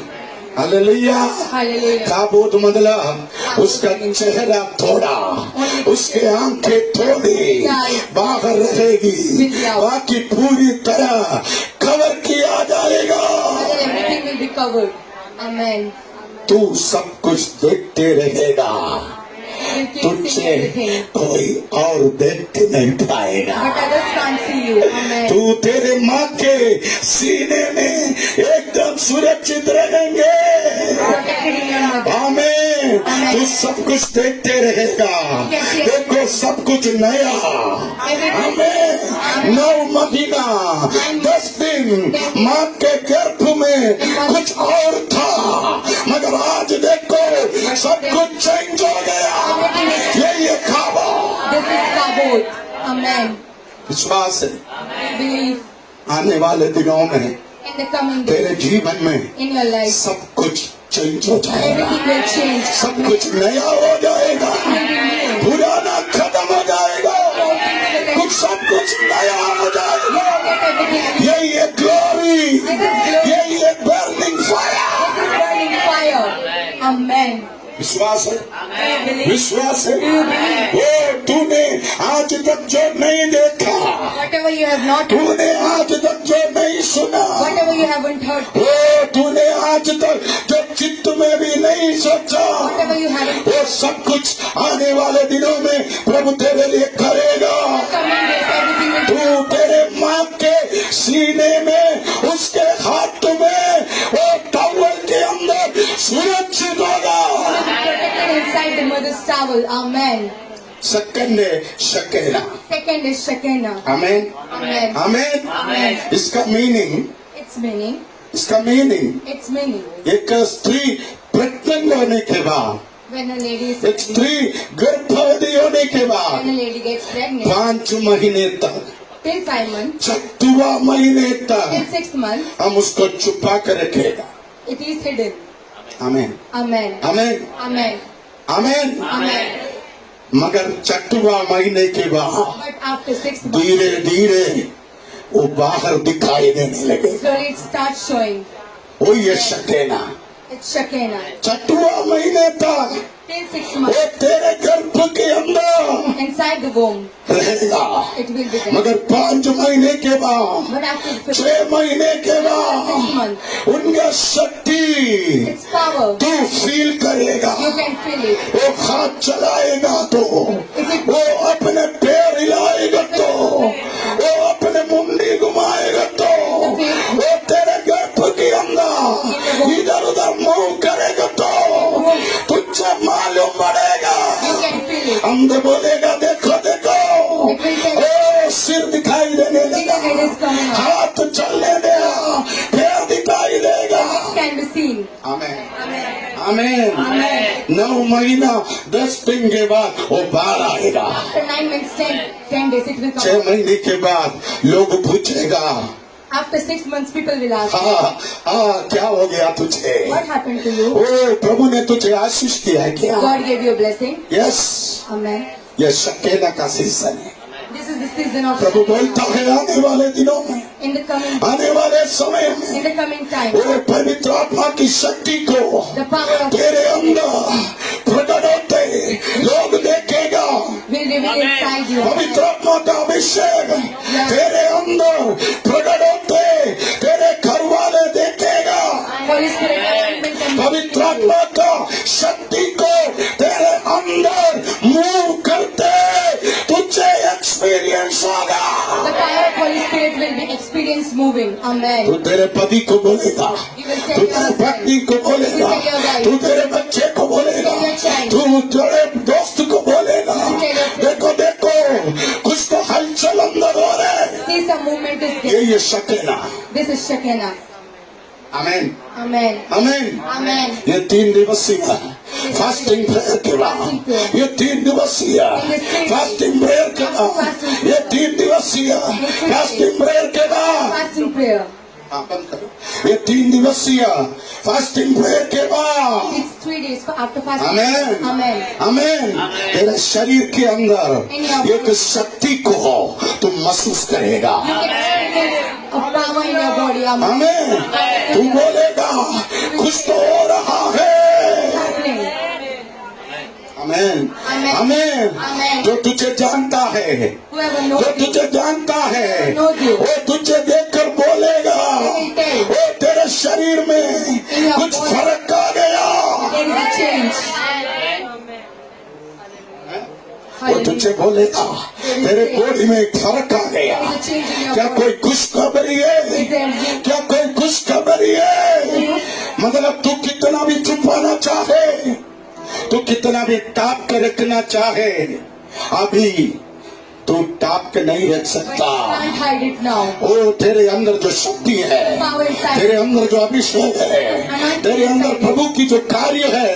[SPEAKER 2] hallelujah.
[SPEAKER 1] Hallelujah.
[SPEAKER 2] Cabo de मतलब उसका चेहरा थोड़ा, उसके आंखें थोड़ी बाहर रहेगी, बाकी पूरी तरह कवर किया जाएगा।
[SPEAKER 1] Mother, everything will be covered. Amen.
[SPEAKER 2] तू सब कुछ देखते रहेगा,
[SPEAKER 1] You will keep
[SPEAKER 2] तुझे
[SPEAKER 1] seeing everything.
[SPEAKER 2] कोई और देख नहीं पाएगा।
[SPEAKER 1] But others can't see you. Amen.
[SPEAKER 2] तू तेरे माँ के सीने में एकदम सुरक्षित रहेंगे।
[SPEAKER 1] Protected in your mother.
[SPEAKER 2] आमेन। तू सब कुछ देखते रहेगा, देखो सब कुछ नया। आमेन। 9 महीना 10 दिन माँ के गर्भ में कुछ और था, मगर आज देखो सब कुछ चेंज हो गया। यही है काबो।
[SPEAKER 1] This is Kabod. Amen.
[SPEAKER 2] विश्वास है
[SPEAKER 1] We believe
[SPEAKER 2] आने वाले दिनों में
[SPEAKER 1] in the coming days,
[SPEAKER 2] तेरे जीवन में
[SPEAKER 1] in your life,
[SPEAKER 2] सब कुछ चेंज हो जाएगा,
[SPEAKER 1] everything will change.
[SPEAKER 2] सब कुछ नया हो जाएगा,
[SPEAKER 1] Will be new.
[SPEAKER 2] पुराना खत्म हो जाएगा,
[SPEAKER 1] All things will
[SPEAKER 2] कुछ सब कुछ नया हो जाएगा।
[SPEAKER 1] get everything.
[SPEAKER 2] यही है ग्लोरी,
[SPEAKER 1] This is glory.
[SPEAKER 2] यही है burning fire.
[SPEAKER 1] This is burning fire. Amen.
[SPEAKER 2] विश्वास है,
[SPEAKER 1] I believe.
[SPEAKER 2] विश्वास है।
[SPEAKER 1] You believe.
[SPEAKER 2] वो तूने आज तक जो नहीं देखा,
[SPEAKER 1] Whatever you have not,
[SPEAKER 2] तूने आज तक जो नहीं सुना,
[SPEAKER 1] whatever you haven't heard,
[SPEAKER 2] वो तूने आज तक जो चित्त में भी नहीं सोचा,
[SPEAKER 1] whatever you haven't
[SPEAKER 2] वो सब कुछ आने वाले दिनों में प्रभु तेरे लिए करेगा।
[SPEAKER 1] coming days, everything will be
[SPEAKER 2] तू तेरे माँ के सीने में, उसके हाथ में, वो टॉवल के अंदर सुरक्षित होगा।
[SPEAKER 1] protected inside the mother's towel. Amen.
[SPEAKER 2] Second है शकेना।
[SPEAKER 1] Second is Shekinah.
[SPEAKER 2] Amen
[SPEAKER 1] Amen.
[SPEAKER 2] आमेन।
[SPEAKER 3] आमेन।
[SPEAKER 2] इसका मीनिंग
[SPEAKER 1] Its meaning.
[SPEAKER 2] इसका मीनिंग
[SPEAKER 1] Its meaning.
[SPEAKER 2] एक स्त्री प्रेग्नेंट होने के बाद,
[SPEAKER 1] When a lady is
[SPEAKER 2] एक स्त्री गर्भवती होने के
[SPEAKER 1] when
[SPEAKER 2] बाद
[SPEAKER 1] a lady gets pregnant
[SPEAKER 2] 5 महीने तक,
[SPEAKER 1] till 5 months,
[SPEAKER 2] 6वां महीने
[SPEAKER 1] till
[SPEAKER 2] तक
[SPEAKER 1] 6th month,
[SPEAKER 2] हम उसको छुपा कर रखेगा।
[SPEAKER 1] it is hidden.
[SPEAKER 2] Amen
[SPEAKER 1] Amen.
[SPEAKER 2] Amen
[SPEAKER 1] Amen.
[SPEAKER 2] Amen.
[SPEAKER 1] Amen.
[SPEAKER 2] मगर 6वां महीने के बाद
[SPEAKER 1] But after 6 months,
[SPEAKER 2] धीरे धीरे वो बाहर दिखाई देने लगे।
[SPEAKER 1] slowly it starts showing.
[SPEAKER 2] वो ये शकेना
[SPEAKER 1] It's Shekinah.
[SPEAKER 2] 6वां महीने तक
[SPEAKER 1] Till 6
[SPEAKER 2] वो
[SPEAKER 1] months,
[SPEAKER 2] तेरे गर्भ के अंदर
[SPEAKER 1] inside the womb,
[SPEAKER 2] रहेगा।
[SPEAKER 1] it will be there.
[SPEAKER 2] मगर 5 महीने के बाद,
[SPEAKER 1] But after the 5th
[SPEAKER 2] 6 महीने के बाद
[SPEAKER 1] 6th month,
[SPEAKER 2] उनका शक्ति
[SPEAKER 1] its power,
[SPEAKER 2] तू फील करेगा।
[SPEAKER 1] you can feel it.
[SPEAKER 2] वो हाथ चलाएगा तो, वो अपने पैर हिलाएगा तो, वो अपने मुंडी घुमाएगा तो, वो तेरे गर्भ के अंदर इधर उधर मूव करेगा तो तुझे मालूम पड़ेगा।
[SPEAKER 1] You can feel it.
[SPEAKER 2] अंदर बोलेगा देखो देखो, ओ सिर दिखाई देने
[SPEAKER 1] See the
[SPEAKER 2] लगा,
[SPEAKER 1] head is coming out.
[SPEAKER 2] हाथ चलने दे, पैर दिखाई देगा।
[SPEAKER 1] It can be seen.
[SPEAKER 2] Amen
[SPEAKER 1] Amen.
[SPEAKER 2] Amen.
[SPEAKER 1] Amen.
[SPEAKER 2] 9 महीना 10 दिन के बाद वो बाहर आएगा।
[SPEAKER 1] After 9 months, 10 days, it will
[SPEAKER 2] 6
[SPEAKER 1] come.
[SPEAKER 2] महीने के बाद लोग पूछेगा,
[SPEAKER 1] After 6 months, people will ask,
[SPEAKER 2] हाँ क्या हो गया तुझे?
[SPEAKER 1] what happened to you?
[SPEAKER 2] ओ प्रभु ने तुझे आशीष दिया है क्या?
[SPEAKER 1] God gave you a blessing.
[SPEAKER 2] Yes,
[SPEAKER 1] Amen.
[SPEAKER 2] ये शकेना का सीजन है।
[SPEAKER 1] This is the season of
[SPEAKER 2] प्रभु बोलता है आने वाले दिनों में,
[SPEAKER 1] in the coming
[SPEAKER 2] आने वाले समय
[SPEAKER 1] in
[SPEAKER 2] में
[SPEAKER 1] the coming time,
[SPEAKER 2] वो पवित्र आत्मा की शक्ति को
[SPEAKER 1] the power of
[SPEAKER 2] तेरे अंदर प्रकट होते लोग देखेगा।
[SPEAKER 1] will reveal inside you.
[SPEAKER 2] पवित्र आत्मा का अभिषेक तेरे अंदर प्रकट होते तेरे घर वाले देखेगा।
[SPEAKER 1] Holy Spirit anointment and
[SPEAKER 2] पवित्र आत्मा का शक्ति को तेरे अंदर मूव करते तुझे एक्सपीरियंस होगा।
[SPEAKER 1] the power of Holy Spirit will be experienced moving.
[SPEAKER 2] तू
[SPEAKER 1] Amen.
[SPEAKER 2] तेरे पति को बोलेगा,
[SPEAKER 1] You will
[SPEAKER 2] तू
[SPEAKER 1] tell
[SPEAKER 2] तेरे
[SPEAKER 1] your
[SPEAKER 2] पत्नी को बोलेगा, तू तेरे बच्चे को बोलेगा, तू तेरे दोस्त को बोलेगा, देखो देखो कुछ तो हलचल अंदर हो रहा है।
[SPEAKER 1] see some movement is there.
[SPEAKER 2] ये शकेना।
[SPEAKER 1] This is Shekinah.
[SPEAKER 2] Amen
[SPEAKER 1] Amen.
[SPEAKER 2] Amen.
[SPEAKER 1] Amen.
[SPEAKER 2] ये 3 दिवसीय फास्टिंग प्रेयर के बाद, ये 3 दिवसीय फास्टिंग प्रेयर के बाद, ये 3 दिवसीय फास्टिंग प्रेयर के बाद,
[SPEAKER 1] Fasting prayer.
[SPEAKER 2] हाँ, बंद करो। ये 3 दिवसीय फास्टिंग प्रेयर के बाद,
[SPEAKER 1] It's 3 days after fasting.
[SPEAKER 2] Amen
[SPEAKER 1] Amen.
[SPEAKER 2] आमेन। तेरे शरीर के अंदर एक शक्ति को तू महसूस करेगा।
[SPEAKER 1] You can experience a power in your body. Amen.
[SPEAKER 2] आमेन। तू बोलेगा कुछ तो हो रहा है।
[SPEAKER 1] Happening.
[SPEAKER 2] आमेन
[SPEAKER 1] आमेन।
[SPEAKER 2] आमेन।
[SPEAKER 1] आमेन।
[SPEAKER 2] जो तुझे जानता है,
[SPEAKER 1] Whoever
[SPEAKER 2] जो
[SPEAKER 1] knows you,
[SPEAKER 2] तुझे जानता है,
[SPEAKER 1] knows you,
[SPEAKER 2] वो तुझे देखकर बोलेगा
[SPEAKER 1] will tell.
[SPEAKER 2] वो तेरे शरीर में कुछ फर्क आ गया।
[SPEAKER 1] There is a change.
[SPEAKER 2] वो तुझे बोलेगा तेरे बॉडी में एक फर्क आ गया।
[SPEAKER 1] There is a change in your
[SPEAKER 2] क्या
[SPEAKER 1] body.
[SPEAKER 2] कोई खुशखबरी है?
[SPEAKER 1] Is there
[SPEAKER 2] क्या कोई खुशखबरी है? मतलब तू कितना भी छुपाना चाहे, तू कितना भी टाप के रखना चाहे, अभी तू टाप के नहीं रख
[SPEAKER 1] But
[SPEAKER 2] सकता।
[SPEAKER 1] you can't hide it now.
[SPEAKER 2] ओ तेरे अंदर जो शक्ति है,
[SPEAKER 1] Power inside.
[SPEAKER 2] तेरे अंदर जो अभिषेक है, तेरे अंदर प्रभु की जो कार्य है,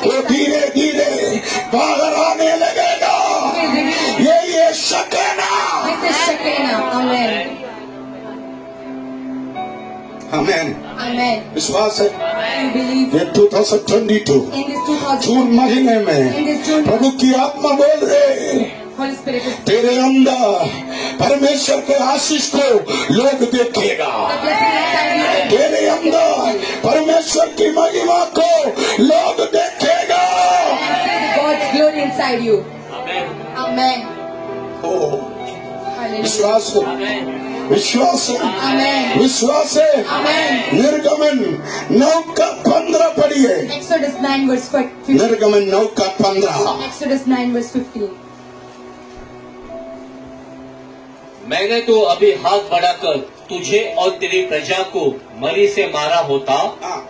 [SPEAKER 2] वो धीरे धीरे बाहर आने लगेगा।
[SPEAKER 1] Will reveal.
[SPEAKER 2] ये शकेना।
[SPEAKER 1] This is Shekinah. Amen.
[SPEAKER 2] Amen.
[SPEAKER 1] Amen.
[SPEAKER 2] विश्वास है
[SPEAKER 1] You believe
[SPEAKER 2] ये 2022
[SPEAKER 1] in this 2000.
[SPEAKER 2] जून महीने में प्रभु की आत्मा बोल रहे
[SPEAKER 1] Holy Spirit is
[SPEAKER 2] तेरे अंदर परमेश्वर के आशीष को लोग देखेगा।
[SPEAKER 1] the blessing inside you.
[SPEAKER 2] तेरे अंदर परमेश्वर की महिमा को लोग देखेगा।
[SPEAKER 1] And see the God's glory inside you. Amen.
[SPEAKER 2] O,
[SPEAKER 1] Hallelujah.
[SPEAKER 2] विश्वास है विश्वास है
[SPEAKER 1] Amen.
[SPEAKER 2] विश्वास है।
[SPEAKER 1] Amen.
[SPEAKER 2] निर्गमन 9 का 15 पढ़िए।
[SPEAKER 1] Exodus 9 verse 15.
[SPEAKER 2] निर्गमन 9 का 15।
[SPEAKER 1] Exodus 9 verse 15.
[SPEAKER 3] मैंने तो अभी हाथ बढ़ाकर तुझे और तेरी प्रजा को मरी से मारा होता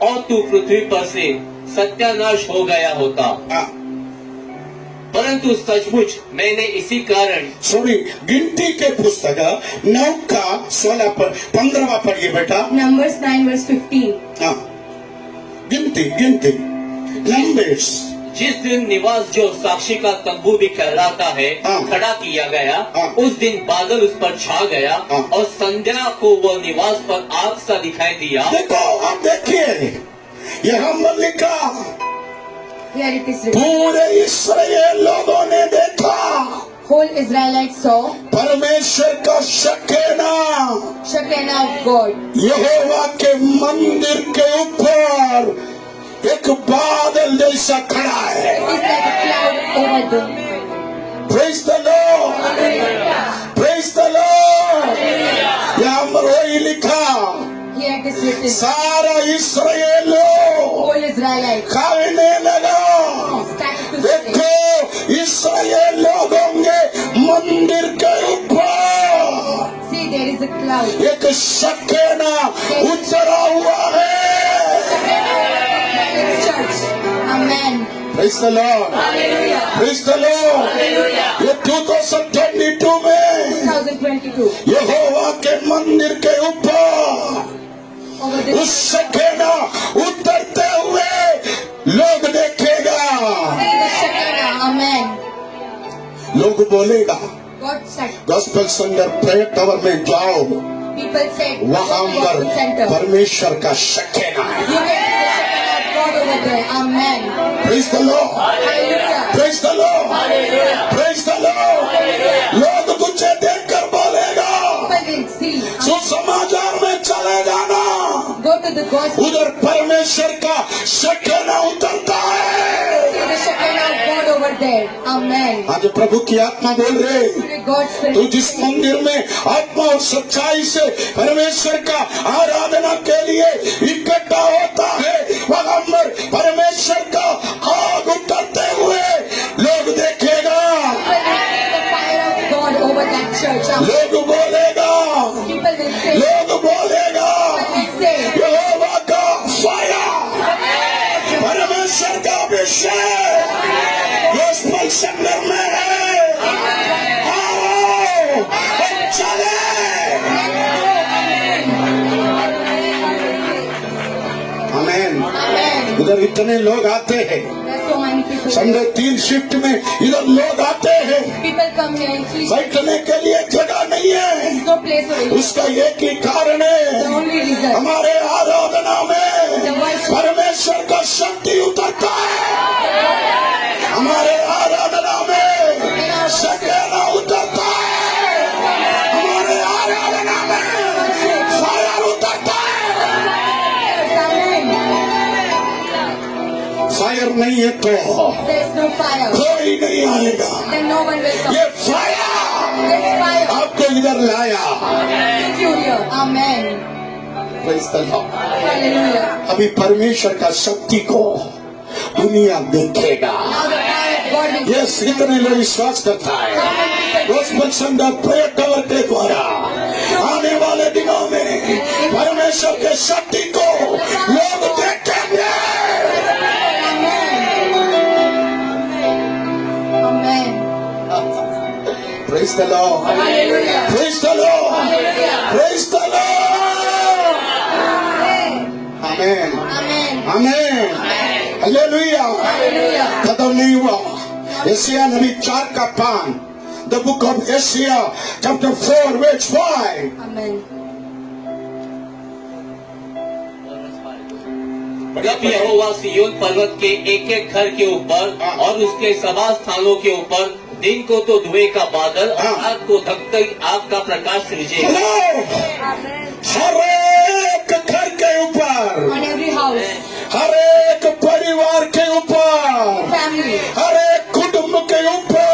[SPEAKER 3] और तू पृथ्वी पर से सत्यानाश हो गया होता,
[SPEAKER 2] हाँ,
[SPEAKER 3] पर परंतु सचमुच मैंने इसी कारण
[SPEAKER 2] सॉरी, गिनती के पुस्तक 9 का 16 पर 15वां पढ़िए बेटा।
[SPEAKER 1] Numbers 9 verse 15.
[SPEAKER 2] हाँ, गिनती नंबर्स।
[SPEAKER 3] जिस दिन निवास जो साक्षी का तंबू भी कहलाता है
[SPEAKER 2] हाँ।
[SPEAKER 3] खड़ा किया गया,
[SPEAKER 2] हाँ।
[SPEAKER 3] उस दिन बादल उस पर छा गया
[SPEAKER 2] हाँ।
[SPEAKER 3] और संध्या को वह निवास पर आग सा दिखाई दिया।
[SPEAKER 2] देखो, आप देखिए, यहाँ पर लिखा,
[SPEAKER 1] Here it is written.
[SPEAKER 2] पूरे इस्राएल लोगों ने देखा
[SPEAKER 1] Whole Israelites saw
[SPEAKER 2] परमेश्वर का शकेना
[SPEAKER 1] Shekinah of God.
[SPEAKER 2] यहोवा के मंदिर के ऊपर एक बादल जैसा खड़ा है।
[SPEAKER 1] It is like a cloud over them.
[SPEAKER 2] Praise the Lord, praise the Lord. यहाँ पर वही लिखा,
[SPEAKER 1] Here it is written.
[SPEAKER 2] सारा इस्राएल लोग
[SPEAKER 1] Whole Israelites
[SPEAKER 2] कहने लगा,
[SPEAKER 1] started to say,
[SPEAKER 2] देखो इस्राएल लोगों के मंदिर के ऊपर
[SPEAKER 1] see there is a cloud.
[SPEAKER 2] एक शकेना उतरा हुआ है।
[SPEAKER 1] It's church. Amen.
[SPEAKER 2] Praise the Lord,
[SPEAKER 1] Hallelujah.
[SPEAKER 2] Praise the Lord. ये 2022 में
[SPEAKER 1] 2022.
[SPEAKER 2] यहोवा के मंदिर के ऊपर
[SPEAKER 1] Over this.
[SPEAKER 2] उस शकेना उतरते हुए लोग देखेगा,
[SPEAKER 1] See the Shekinah. Amen.
[SPEAKER 2] लोग बोलेगा,
[SPEAKER 1] God said.
[SPEAKER 2] Gospel centre prayer tower में जाओ,
[SPEAKER 1] People said.
[SPEAKER 2] वहां
[SPEAKER 1] go to
[SPEAKER 2] पर
[SPEAKER 1] the center.
[SPEAKER 2] परमेश्वर का शकेना है।
[SPEAKER 1] You can see the Shekinah of God over there. Amen.
[SPEAKER 2] Praise the Lord,
[SPEAKER 1] Hallelujah.
[SPEAKER 2] Praise the Lord, praise the Lord. लोग तुझे देखकर बोलेगा,
[SPEAKER 1] People will see.
[SPEAKER 2] सुसमाचार में चले जाना,
[SPEAKER 1] Go to the gospel.
[SPEAKER 2] उधर परमेश्वर का शकेना उतरता है।
[SPEAKER 1] See the Shekinah of God over there. Amen.
[SPEAKER 2] आज प्रभु की आत्मा बोल रहे,
[SPEAKER 1] Pray God's
[SPEAKER 2] तो
[SPEAKER 1] Spirit.
[SPEAKER 2] जिस मंदिर में आत्मा और सच्चाई से परमेश्वर का आराधना के लिए इकट्ठा होता है, वहां पर परमेश्वर का आग उतरते हुए लोग देखेगा,
[SPEAKER 1] People will see the fire of God over that church. Amen.
[SPEAKER 2] लोग बोलेगा,
[SPEAKER 1] People will say.
[SPEAKER 2] लोग बोलेगा,
[SPEAKER 1] People will say.
[SPEAKER 2] यहोवा का फायर, परमेश्वर का अभिषेक गॉस्पेल सेंटर में है। आओ, हम चले। आमेन।
[SPEAKER 1] Amen.
[SPEAKER 2] इधर इतने लोग आते हैं,
[SPEAKER 1] There's so many people.
[SPEAKER 2] Sunday 3 shift में इधर लोग आते हैं,
[SPEAKER 1] People come here and please.
[SPEAKER 2] बैठने के लिए जगह नहीं है।
[SPEAKER 1] There's no place over here.
[SPEAKER 2] उसका एक ही कारण
[SPEAKER 1] The
[SPEAKER 2] है,
[SPEAKER 1] only reason.
[SPEAKER 2] हमारे आराधना में परमेश्वर का शक्ति उतरता है। हमारे आराधना में शकेना उतरता है। हमारे आराधना में फायर उतरता है।
[SPEAKER 1] Amen.
[SPEAKER 2] फायर नहीं है तो
[SPEAKER 1] There's no fire.
[SPEAKER 2] कोई नहीं आएगा।
[SPEAKER 1] Then no one will come.
[SPEAKER 2] ये फायर
[SPEAKER 1] There's fire.
[SPEAKER 2] आपको इधर लाया।
[SPEAKER 1] Thank you here. Amen.
[SPEAKER 2] Praise the Lord।
[SPEAKER 1] Hallelujah.
[SPEAKER 2] अभी परमेश्वर का शक्ति को दुनिया देखेगा।
[SPEAKER 1] Now the fire of God will.
[SPEAKER 2] Yes, इतने लोग विश्वास करता है। गॉस्पेल सेंटर प्रेयर टावर के द्वारा आने वाले दिनों में परमेश्वर के शक्ति को लोग देखेंगे।
[SPEAKER 1] Amen.
[SPEAKER 2] Praise the Lord।
[SPEAKER 1] Hallelujah.
[SPEAKER 2] Praise the Lord।
[SPEAKER 1] Hallelujah.
[SPEAKER 2] Praise the Lord। Amen।
[SPEAKER 1] Amen.
[SPEAKER 2] Amen। Hallelujah.
[SPEAKER 1] Hallelujah.
[SPEAKER 2] खत्म नहीं हुआ। यशायाह नबी 4 का 5, The book of Isaiah chapter 4 verse 5।
[SPEAKER 1] Amen.
[SPEAKER 3] जब यहोवा सिय्योन पर्वत के एक एक घर के ऊपर और उसके सभा स्थानों के ऊपर दिन को तो धुएं का बादल और रात को धकती आग का प्रकाश सृजेगा।
[SPEAKER 2] हेलो, हर एक घर के ऊपर,
[SPEAKER 1] On every house,
[SPEAKER 2] हर एक परिवार के ऊपर,
[SPEAKER 1] family,
[SPEAKER 2] हर एक कुटुंब के ऊपर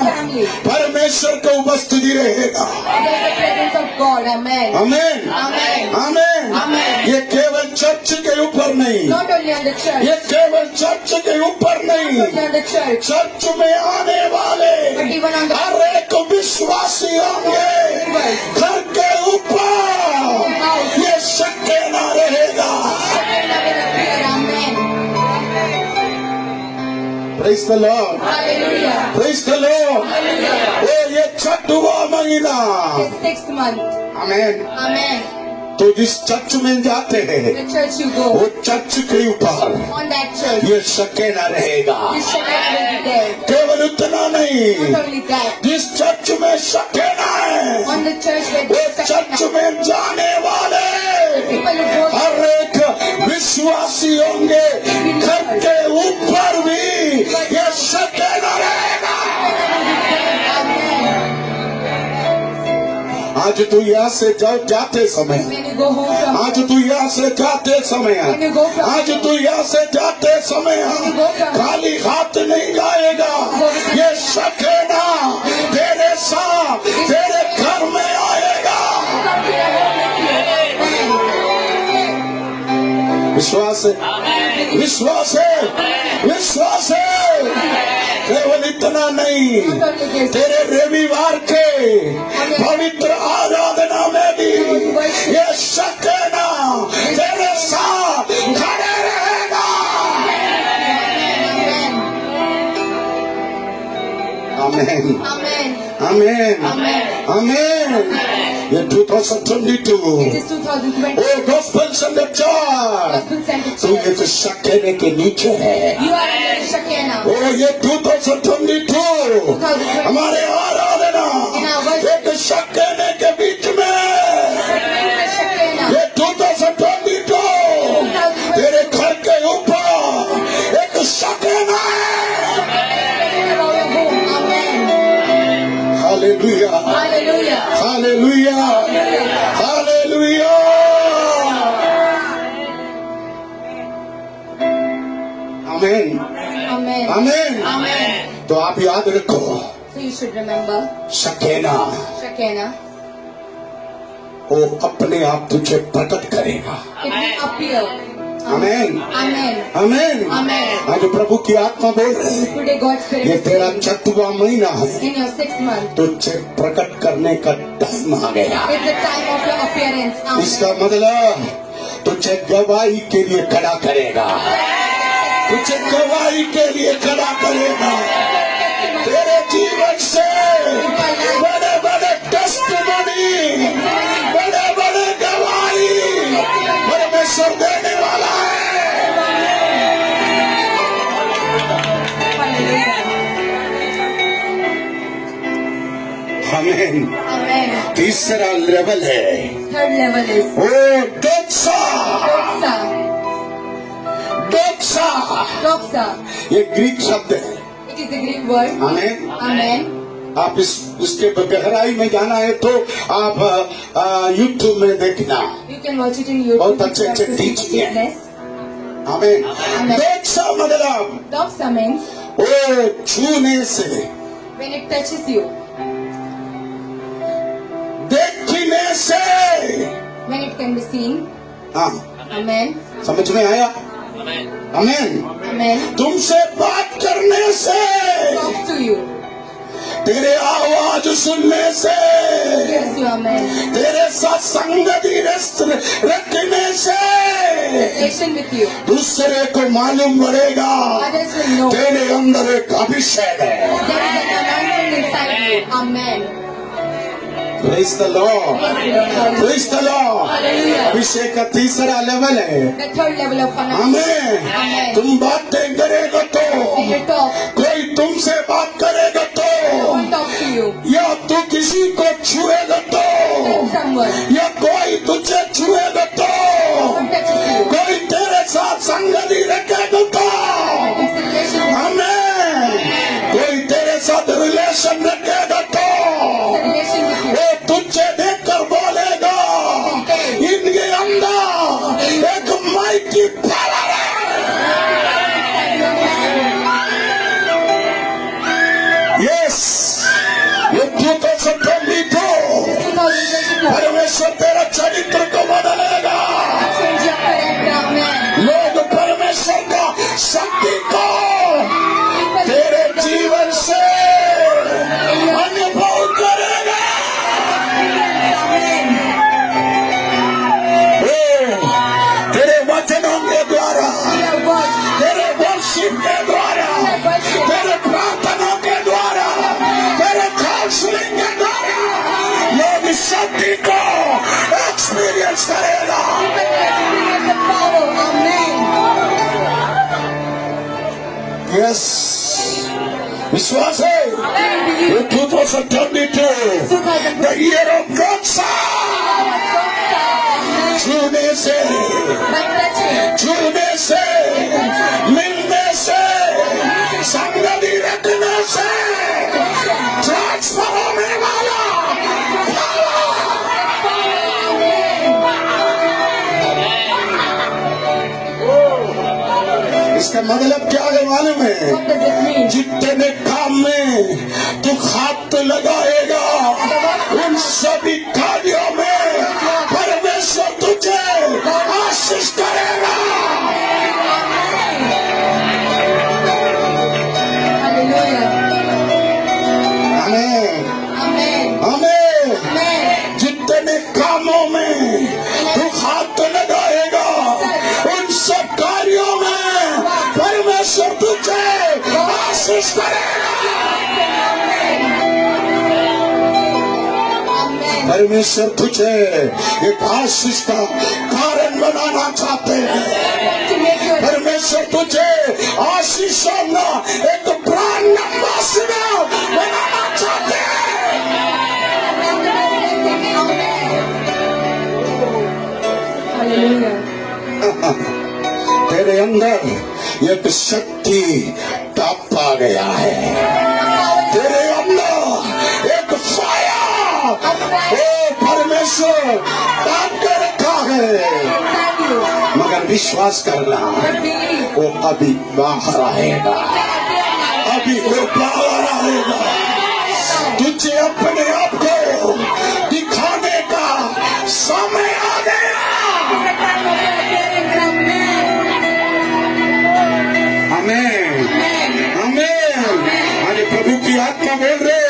[SPEAKER 1] family.
[SPEAKER 2] परमेश्वर का उपस्थिति रहेगा।
[SPEAKER 1] There's the presence of God. Amen.
[SPEAKER 2] Amen,
[SPEAKER 1] Amen.
[SPEAKER 2] Amen.
[SPEAKER 1] Amen.
[SPEAKER 2] ये केवल चर्च के ऊपर नहीं,
[SPEAKER 1] Not only on the church.
[SPEAKER 2] ये केवल चर्च के ऊपर
[SPEAKER 1] Not
[SPEAKER 2] नहीं,
[SPEAKER 1] only on the church.
[SPEAKER 2] Church में आने वाले
[SPEAKER 1] But even on the
[SPEAKER 2] हर एक विश्वासी होंगे घर के ऊपर ये शकेना रहेगा।
[SPEAKER 1] Shekinah will appear. Amen.
[SPEAKER 2] Praise Praise the Lord.
[SPEAKER 1] Hallelujah.
[SPEAKER 2] Praise the Lord.
[SPEAKER 1] Hallelujah.
[SPEAKER 2] ओ ये छठवां महीना,
[SPEAKER 1] The 6th month.
[SPEAKER 2] Amen.
[SPEAKER 1] Amen.
[SPEAKER 2] तो जिस चर्च में जाते हैं
[SPEAKER 1] The church you go,
[SPEAKER 2] वो चर्च के ऊपर
[SPEAKER 1] on that church,
[SPEAKER 2] ये शकेना रहेगा।
[SPEAKER 1] this Shekinah will be there.
[SPEAKER 2] केवल उतना नहीं,
[SPEAKER 1] Not only that,
[SPEAKER 2] जिस चर्च में शकेना है
[SPEAKER 1] on the church where
[SPEAKER 2] वो
[SPEAKER 1] the
[SPEAKER 2] चर्च
[SPEAKER 1] Shekinah,
[SPEAKER 2] में जाने वाले
[SPEAKER 1] people who go
[SPEAKER 2] हर एक विश्वासी होंगे, घर के ऊपर भी ये शकेना रहेगा।
[SPEAKER 1] Amen.
[SPEAKER 2] आज तू यहाँ से जाते समय,
[SPEAKER 1] When you go home from
[SPEAKER 2] आज तू यहाँ से जाते समय, आज तू यहाँ से जाते समय खाली हाथ नहीं जाएगा। ये शकेना तेरे साथ तेरे घर में आएगा। विश्वास है, विश्वास है, विश्वास है। केवल इतना नहीं, तेरे रविवार के पवित्र आराधना में भी ये शकेना तेरे साथ खड़े रहेगा। आमेन,
[SPEAKER 1] Amen.
[SPEAKER 2] आमेन,
[SPEAKER 1] Amen.
[SPEAKER 2] आमेन। ये 2022
[SPEAKER 1] It is 2020.
[SPEAKER 2] ओ गॉस्पेल संगत चर्च,
[SPEAKER 1] Gospel Center
[SPEAKER 2] तू
[SPEAKER 1] Church.
[SPEAKER 2] एक शकेने के नीचे है।
[SPEAKER 1] You are under the Shekinah.
[SPEAKER 2] ओ ये 2022 हमारे आराधना एक शकेने के बीच में,
[SPEAKER 1] The Shekinah.
[SPEAKER 2] ये 2022 तेरे घर के ऊपर एक शकेना है।
[SPEAKER 1] Around your home. Amen.
[SPEAKER 2] Hallelujah,
[SPEAKER 1] Hallelujah.
[SPEAKER 2] Hallelujah, hallelujah. आमीन,
[SPEAKER 1] Amen.
[SPEAKER 2] आमीन।
[SPEAKER 1] Amen.
[SPEAKER 2] तो आप याद रखो,
[SPEAKER 1] So you should remember
[SPEAKER 2] शकेना
[SPEAKER 1] Shekinah.
[SPEAKER 2] वो अपने आप तुझे प्रकट करेगा।
[SPEAKER 1] It will appear.
[SPEAKER 2] आमीन,
[SPEAKER 1] Amen.
[SPEAKER 2] आमीन।
[SPEAKER 1] Amen.
[SPEAKER 2] आज प्रभु की आत्मा बोल रहे हैं,
[SPEAKER 1] Today God's Spirit
[SPEAKER 2] ये
[SPEAKER 1] is
[SPEAKER 2] तेरा
[SPEAKER 1] saying,
[SPEAKER 2] छठवां महीना है,
[SPEAKER 1] in your 6th month,
[SPEAKER 2] तुझे प्रकट करने का टाइम आ गया।
[SPEAKER 1] it's the time of your appearance. Amen.
[SPEAKER 2] इसका मतलब तुझे गवाही के लिए खड़ा करेगा, तुझे गवाही के लिए खड़ा करेगा। तेरे जीवन से बड़े बड़े टेस्टिमनी, बड़े बड़े गवाही परमेश्वर देने वाला है। आमीन।
[SPEAKER 1] Amen.
[SPEAKER 2] तीसरा लेवल है
[SPEAKER 1] Third level is
[SPEAKER 2] ओ दोक्सा,
[SPEAKER 1] Doxa.
[SPEAKER 2] दोक्सा।
[SPEAKER 1] Doxa.
[SPEAKER 2] ये ग्रीक शब्द है।
[SPEAKER 1] It is the Greek word.
[SPEAKER 2] आमीन।
[SPEAKER 1] Amen.
[SPEAKER 2] आप इसके गहराई में जाना है तो आप यूट्यूब में देखना।
[SPEAKER 1] You can watch it in YouTube.
[SPEAKER 2] बहुत अच्छे अच्छे
[SPEAKER 1] If you have to
[SPEAKER 2] teaching
[SPEAKER 1] see
[SPEAKER 2] है।
[SPEAKER 1] witness.
[SPEAKER 2] आमीन।
[SPEAKER 1] आमीन।
[SPEAKER 2] दोक्सा मतलब
[SPEAKER 1] Doxa means
[SPEAKER 2] वो छूने से,
[SPEAKER 1] when it touches you,
[SPEAKER 2] देखने से,
[SPEAKER 1] when it can be seen.
[SPEAKER 2] हाँ,
[SPEAKER 1] Amen.
[SPEAKER 2] समझ में आया? आमीन।
[SPEAKER 1] Amen.
[SPEAKER 2] तुमसे बात करने से,
[SPEAKER 1] Talks to you.
[SPEAKER 2] तेरे आवाज सुनने से,
[SPEAKER 1] Hears you. Amen.
[SPEAKER 2] तेरे साथ संगति रखने से
[SPEAKER 1] Relation with you.
[SPEAKER 2] दूसरे को मालूम पड़ेगा
[SPEAKER 1] Others will know.
[SPEAKER 2] तेरे अंदर एक अभिषेक है।
[SPEAKER 1] There is an anointing inside you. Amen.
[SPEAKER 2] Praise the Lord, praise the Lord।
[SPEAKER 1] Hallelujah.
[SPEAKER 2] अभिषेक का तीसरा लेवल है।
[SPEAKER 1] The third level of anointing.
[SPEAKER 2] आमीन।
[SPEAKER 1] Amen.
[SPEAKER 2] तुम बातें करेगा तो,
[SPEAKER 1] When you talk,
[SPEAKER 2] कोई तुमसे बात करेगा तो,
[SPEAKER 1] someone talks to you.
[SPEAKER 2] या तू किसी को छुएगा तो,
[SPEAKER 1] Someone.
[SPEAKER 2] या कोई तुझे छुएगा तो,
[SPEAKER 1] Someone touches you.
[SPEAKER 2] कोई तेरे साथ संगति रखेगा तो,
[SPEAKER 1] It's a relation with you.
[SPEAKER 2] आमीन। कोई तेरे साथ रिलेशन रखेगा तो
[SPEAKER 1] It's a relation with you.
[SPEAKER 2] वो तुझे देखकर बोलेगा इनके अंदर एक माइटी पावर है। यस, ये 2022
[SPEAKER 1] 2022.
[SPEAKER 2] परमेश्वर तेरा शक्ति को एक्सपीरियंस करेगा।
[SPEAKER 1] Experience the power. Amen.
[SPEAKER 2] Yes, विश्वास है। ये 2022 the year of God's son। छूने से, छूने से, मिलने से, संगति रखने से ट्रांसफर होने वाला इसका मतलब क्या है मालूम है?
[SPEAKER 1] What does it mean?
[SPEAKER 2] जितने काम में तू हाथ लगाएगा उन सभी कार्यों में परमेश्वर तुझे आशीष करेगा।
[SPEAKER 1] Hallelujah.
[SPEAKER 2] आमीन,
[SPEAKER 1] Amen.
[SPEAKER 2] आमीन।
[SPEAKER 1] Amen.
[SPEAKER 2] जितने कामों में तू हाथ लगाएगा उन सब कार्यों में परमेश्वर तुझे आशीष करेगा।
[SPEAKER 1] Amen.
[SPEAKER 2] परमेश्वर तुझे एक आशीष का कारण बनाना चाहते हैं।
[SPEAKER 1] To make your
[SPEAKER 2] परमेश्वर तुझे आशीषों का एक ब्रांड एम्बेसडर बनाना चाहते हैं।
[SPEAKER 1] Hallelujah.
[SPEAKER 2] तेरे अंदर एक शक्ति टपा गया है। तेरे अंदर एक फायर ओ परमेश्वर टाप के रखा है।
[SPEAKER 1] Thank you.
[SPEAKER 2] मगर विश्वास करना
[SPEAKER 1] But believe.
[SPEAKER 2] वो अभी बाहर आएगा, अभी वो बाहर आएगा। तुझे अपने आप को दिखाने का समय आ गया।
[SPEAKER 1] The time of your appearance. Amen.
[SPEAKER 2] आमीन,
[SPEAKER 1] Amen.
[SPEAKER 2] आमीन। अरे प्रभु की आत्मा बोल रहे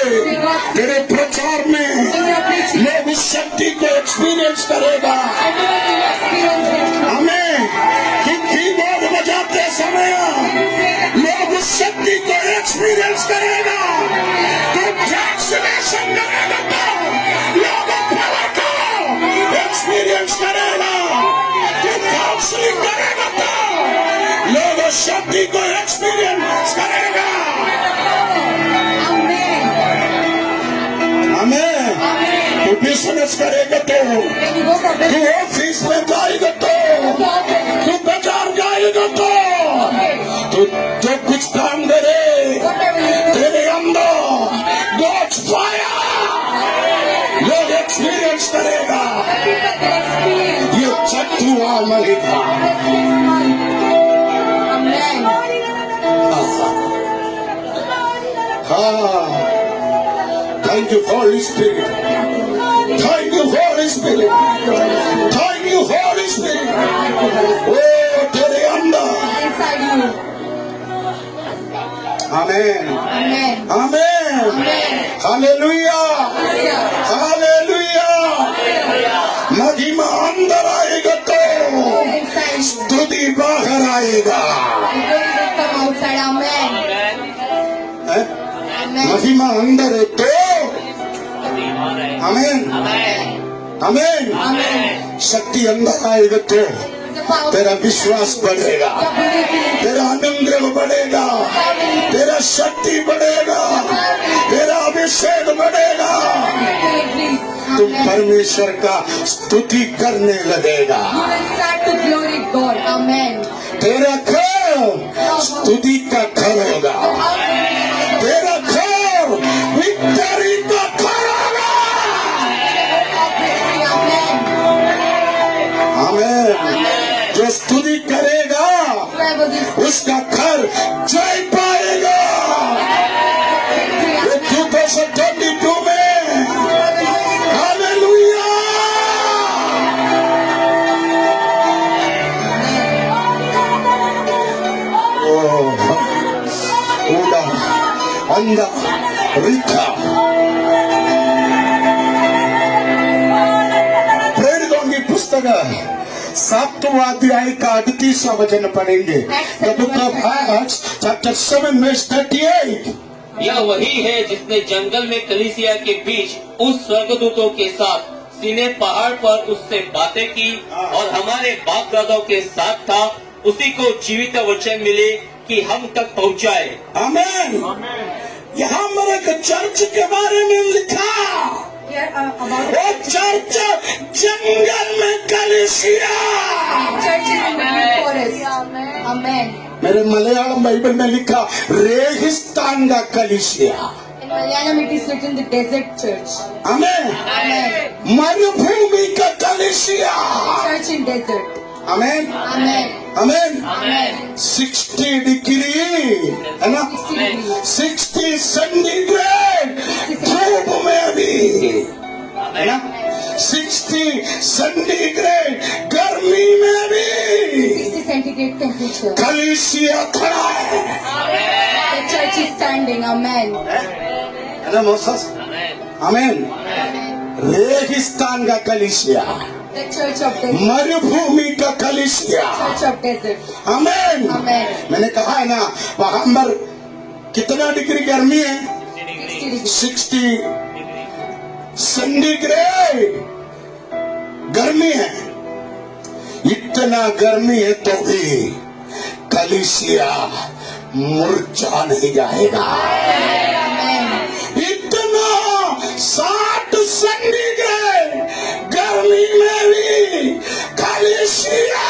[SPEAKER 2] तेरे प्रचार में
[SPEAKER 1] In your preaching,
[SPEAKER 2] लोग उस शक्ति को एक्सपीरियंस करेगा।
[SPEAKER 1] everyone will experience it.
[SPEAKER 2] हमें तू कीबोर्ड बजाते समय लोग उस शक्ति को एक्सपीरियंस करेगा। तू ट्रांसलेशन करेगा तो लोग पावर को एक्सपीरियंस करेगा। तू काउंसलिंग करेगा तो लोग उस शक्ति को एक्सपीरियंस करेगा।
[SPEAKER 1] Amen.
[SPEAKER 2] हमें
[SPEAKER 1] Amen.
[SPEAKER 2] तू बिजनेस करेगा तो,
[SPEAKER 1] When you go for
[SPEAKER 2] तू
[SPEAKER 1] business,
[SPEAKER 2] ऑफिस में जाएगा तो,
[SPEAKER 1] go for
[SPEAKER 2] तू बाजार जाएगा तो, तू जो कुछ काम करे
[SPEAKER 1] whatever you do.
[SPEAKER 2] तेरे अंदर God's fire लोग एक्सपीरियंस करेगा।
[SPEAKER 1] People will experience
[SPEAKER 2] ये चट्टुआ नहीं था।
[SPEAKER 1] this month. Amen.
[SPEAKER 2] हाँ, thank you Holly spirit, thank you Holly spirit, thank you Holly spirit. ओ तेरे अंदर
[SPEAKER 1] Inside you.
[SPEAKER 2] आमीन,
[SPEAKER 1] Amen.
[SPEAKER 2] आमीन,
[SPEAKER 1] Amen.
[SPEAKER 2] Hallelujah,
[SPEAKER 1] Hallelujah.
[SPEAKER 2] हालेलुया। महिमा अंदर आएगा तो
[SPEAKER 1] Inside you.
[SPEAKER 2] स्तुति बाहर आएगा।
[SPEAKER 1] The glory will come outside. Amen.
[SPEAKER 2] हैं?
[SPEAKER 1] Amen.
[SPEAKER 2] महिमा अंदर है तो आमीन, आमीन।
[SPEAKER 1] Amen.
[SPEAKER 2] शक्ति अंदर आएगा तो
[SPEAKER 1] The power.
[SPEAKER 2] तेरा विश्वास बढ़ेगा,
[SPEAKER 1] Your belief in
[SPEAKER 2] तेरा अनुग्रह बढ़ेगा, तेरा शक्ति बढ़ेगा, तेरा अभिषेक बढ़ेगा।
[SPEAKER 1] please.
[SPEAKER 2] तुम
[SPEAKER 1] Amen.
[SPEAKER 2] परमेश्वर का स्तुति करने लगेगा।
[SPEAKER 1] You will start to glory God. Amen.
[SPEAKER 2] तेरा घर स्तुति का घर होगा। तेरा घर विक्टरी का घर होगा। आमीन। जो स्तुति करेगा
[SPEAKER 1] Whoever this
[SPEAKER 2] उसका घर जय पाएगा। ये 2022 में हालेलुया। ऊड़ा अंधा रिखा प्रेरितों की पुस्तक 7वां अध्याय का 38वां वचन पढ़ेंगे। The book of Acts chapter 7 verse 38।
[SPEAKER 3] यह वही है जिसने जंगल में कलीसिया के बीच उस स्वर्गदूतों के साथ सीने पहाड़ पर उससे बातें की और हमारे बाप दादाओं के साथ था, उसी को जीवित वचन मिले कि हम तक पहुंचाए।
[SPEAKER 2] आमीन। यहाँ मेरे को चर्च के बारे में लिखा,
[SPEAKER 1] Here about
[SPEAKER 2] वो चर्च जंगल में कलीसिया।
[SPEAKER 1] church is in the forest. Amen.
[SPEAKER 2] मेरे मलयालम बाइबल में लिखा रेगिस्तान का कलीसिया।
[SPEAKER 1] In Malayalam it is written the desert church.
[SPEAKER 2] आमीन।
[SPEAKER 1] Amen.
[SPEAKER 2] मरुभूमि का कलीसिया।
[SPEAKER 1] Church in desert.
[SPEAKER 2] आमीन।
[SPEAKER 1] Amen.
[SPEAKER 2] आमीन।
[SPEAKER 1] Amen.
[SPEAKER 2] 60 डिग्री है ना,
[SPEAKER 1] 60 degrees.
[SPEAKER 2] 60 सेंटीग्रेड धूप में भी है ना, 60 सेंटीग्रेड गर्मी में भी
[SPEAKER 1] 60 centigrade temperature.
[SPEAKER 2] कलीसिया खड़ा है।
[SPEAKER 1] The church is standing. Amen.
[SPEAKER 2] है ना मोसेस? आमीन। रेगिस्तान का कलीसिया,
[SPEAKER 1] The church of desert.
[SPEAKER 2] मरुभूमि का कलीसिया।
[SPEAKER 1] Church of desert.
[SPEAKER 2] आमीन।
[SPEAKER 1] Amen.
[SPEAKER 2] मैंने कहा है ना, वहां पर कितना डिग्री गर्मी है?
[SPEAKER 1] 60 degrees.
[SPEAKER 2] 60 सेंटीग्रेड गर्मी है। इतना गर्मी है तो भी कलीसिया मुरझा नहीं जाएगा।
[SPEAKER 1] Amen.
[SPEAKER 2] इतना 60 सेंटीग्रेड गर्मी में भी कलीसिया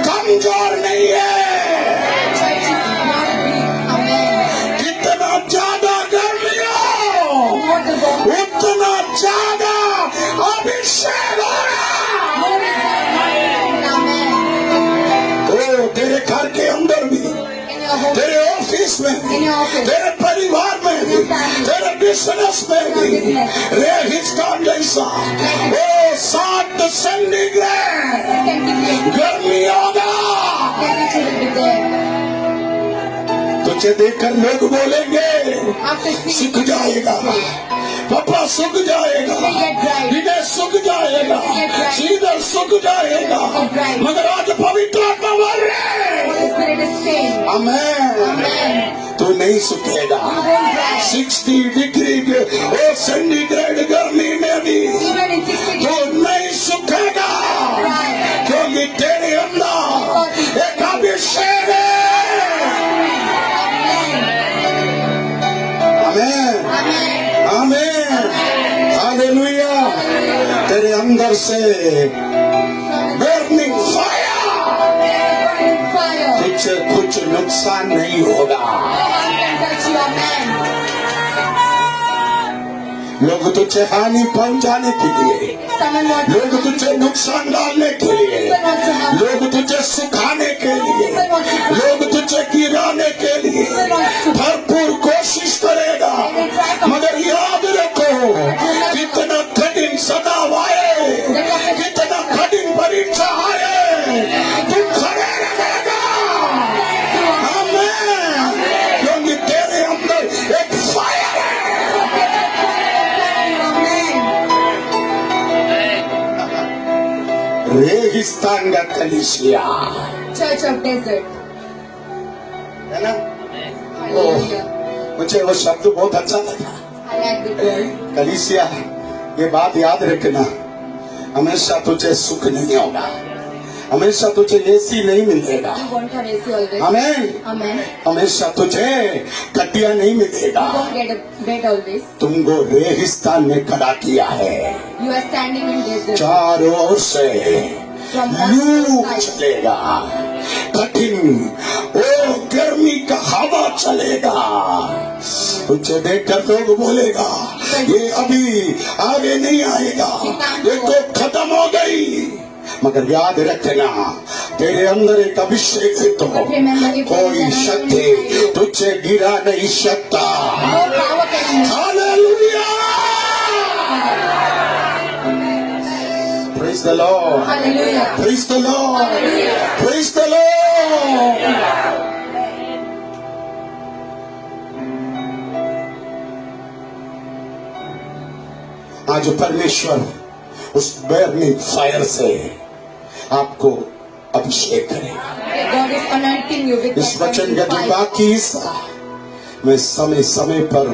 [SPEAKER 2] कमजोर नहीं है।
[SPEAKER 1] Church is not weak. Amen.
[SPEAKER 2] कितना ज्यादा गर्मी हो,
[SPEAKER 1] More the bomb.
[SPEAKER 2] उतना ज्यादा अभिषेक होगा।
[SPEAKER 1] More is the Amen.
[SPEAKER 2] ओ तेरे घर के अंदर भी,
[SPEAKER 1] In your home.
[SPEAKER 2] तेरे ऑफिस में,
[SPEAKER 1] In your office.
[SPEAKER 2] तेरे परिवार में भी, तेरे बिजनेस में भी रेगिस्तान जैसा ओ 60 सेंटीग्रेड
[SPEAKER 1] Centigrade.
[SPEAKER 2] गर्मी होगा।
[SPEAKER 1] Temperature will be there.
[SPEAKER 2] तुझे देखकर लोग बोलेंगे
[SPEAKER 1] After seeing
[SPEAKER 2] सूख जाएगा, पापा सूख जाएगा, विनय सूख जाएगा, सीधर सूख जाएगा, मगर आज पवित्र आत्मा बोल रहे
[SPEAKER 1] Holy Spirit is saying.
[SPEAKER 2] Amen.
[SPEAKER 1] Amen.
[SPEAKER 2] तू नहीं सूखेगा।
[SPEAKER 1] You won't dry.
[SPEAKER 2] 60 डिग्री ओ सेंटीग्रेड गर्मी में भी
[SPEAKER 1] Even in 60
[SPEAKER 2] तू
[SPEAKER 1] degrees.
[SPEAKER 2] नहीं सूखेगा, क्योंकि तेरे अंदर एक अभिषेक है। आमेन।
[SPEAKER 1] Amen.
[SPEAKER 2] आमेन। हालेलुया। तेरे अंदर से बर्निंग फायर,
[SPEAKER 1] Burning fire.
[SPEAKER 2] तुझे कुछ नुकसान नहीं होगा।
[SPEAKER 1] No one can touch you. Amen.
[SPEAKER 2] लोग तुझे हानि पहुंचाने के लिए,
[SPEAKER 1] Someone wants
[SPEAKER 2] लोग तुझे नुकसान डालने के लिए,
[SPEAKER 1] People want to harm.
[SPEAKER 2] लोग तुझे सुखाने के लिए,
[SPEAKER 1] People want to harm.
[SPEAKER 2] लोग तुझे गिराने के लिए
[SPEAKER 1] People want to
[SPEAKER 2] भरपूर कोशिश करेगा, मगर याद रखो कितना कठिन सदा आए, कितना कठिन परीक्षा आए, तू खड़े रहेगा। आमीन। क्योंकि तेरे अंदर एक फायर है। रेगिस्तान का कलीसिया
[SPEAKER 1] Church of desert.
[SPEAKER 2] है ना।
[SPEAKER 1] Hallelujah.
[SPEAKER 2] मुझे वो शब्द बहुत अच्छा लगा,
[SPEAKER 1] I like the word.
[SPEAKER 2] कलीसिया। ये बात याद रखना, हमेशा तुझे सुख नहीं होगा, हमेशा तुझे एसी नहीं मिलेगा।
[SPEAKER 1] You won't have AC always.
[SPEAKER 2] आमीन।
[SPEAKER 1] Amen.
[SPEAKER 2] हमेशा तुझे कटिया नहीं मिलेगा।
[SPEAKER 1] You won't get a bed always.
[SPEAKER 2] तुमको रेगिस्तान में खड़ा किया है,
[SPEAKER 1] You are standing in desert.
[SPEAKER 2] चारों ओर से
[SPEAKER 1] From all
[SPEAKER 2] लू
[SPEAKER 1] sides.
[SPEAKER 2] चलेगा, कठिन ओ गर्मी का हवा चलेगा। तुझे देखकर लोग बोलेगा ये अभी आगे नहीं आएगा, ये तो खत्म हो गई। मगर याद रखना, तेरे अंदर एक अभिषेक है तो कोई शक्ति तुझे गिरा नहीं सकता।
[SPEAKER 1] No power can move.
[SPEAKER 2] Hallelujah. Praise the Lord.
[SPEAKER 1] Hallelujah.
[SPEAKER 2] Praise the Lord.
[SPEAKER 1] Hallelujah.
[SPEAKER 2] Praise the Lord. आज परमेश्वर उस बर्निंग फायर से आपको अभिषेक करेगा।
[SPEAKER 1] God is anointing you with
[SPEAKER 2] इस
[SPEAKER 1] that
[SPEAKER 2] वचन
[SPEAKER 1] burning
[SPEAKER 2] का जो
[SPEAKER 1] fire.
[SPEAKER 2] बाकी हिस्सा मैं समय समय पर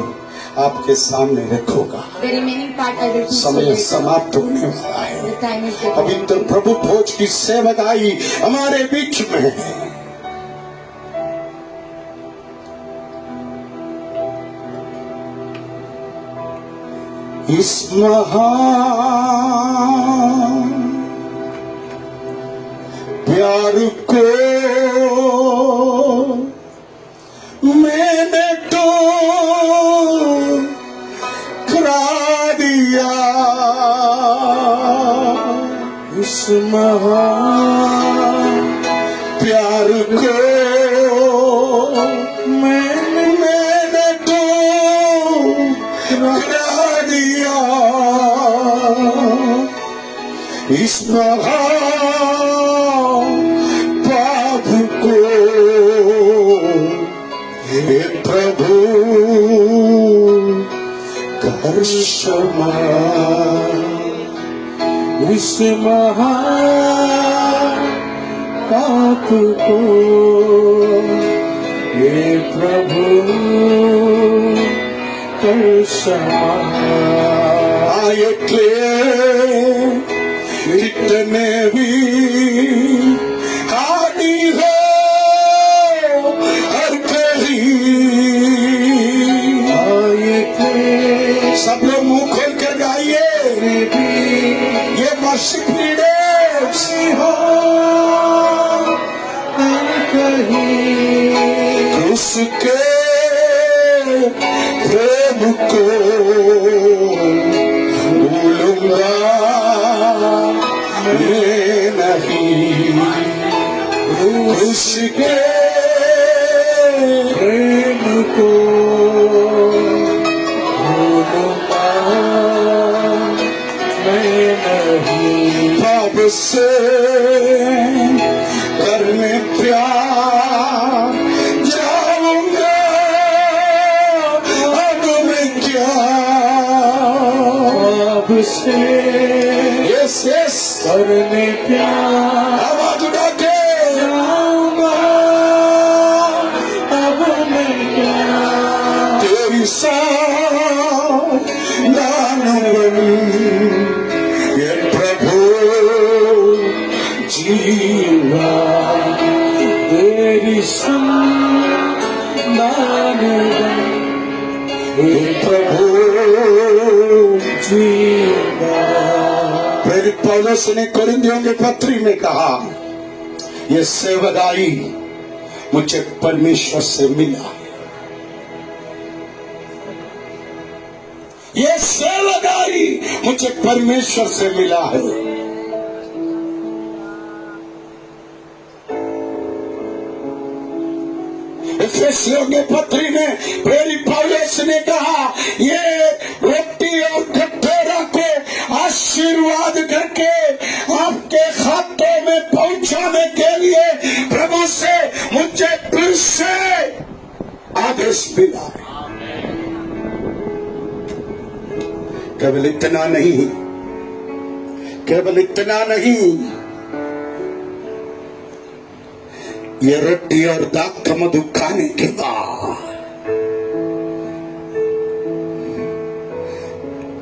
[SPEAKER 2] आपके सामने रखूंगा।
[SPEAKER 1] The remaining part I will teach you
[SPEAKER 2] समय
[SPEAKER 1] later.
[SPEAKER 2] समाप्त होने वाला है।
[SPEAKER 1] The time is getting
[SPEAKER 2] अभी तो प्रभु भोज की सेवकाई हमारे बीच में है। इस महान प्यार को मैंने तो करा दिया। इस महान प्यार को मैंने तो करा दिया। इस महान पाप को हे प्रभु कर क्षमा। इस महान पाप को हे प्रभु कर क्षमा। जितने भी हानि हो हर कहीं, सब लोग मुंह खोल कर गाइए। ये वर्शिप लीडर्स हो हर कहीं, उसके प्रेम को भूलूंगा मैं नहीं। उसके प्रेम को भूलूंगा मैं नहीं। पाप से करने प्यार जाऊंगा अब मैं क्या। पाप से यस करने प्यार आवाज उठा के जाऊंगा अब मैं क्या। तेरी दान बन ये प्रभु जीवा। तेरी दान बन ये प्रभु जीवा। फिर पौलुस ने कुरिन्थियों के पत्री में कहा, ये सेवकाई मुझे परमेश्वर से मिला। ये सेवकाई मुझे परमेश्वर से मिला है। इफिसियों के पत्री में प्रेरित पौलुस ने कहा, ये रोटी और कटोरा को आशीर्वाद करके आपके खातों में पहुंचाने के लिए प्रभु से मुझे फिर से आदेश मिला। केवल इतना नहीं, केवल इतना नहीं, ये रोटी और दाख का मधु खाने के बाद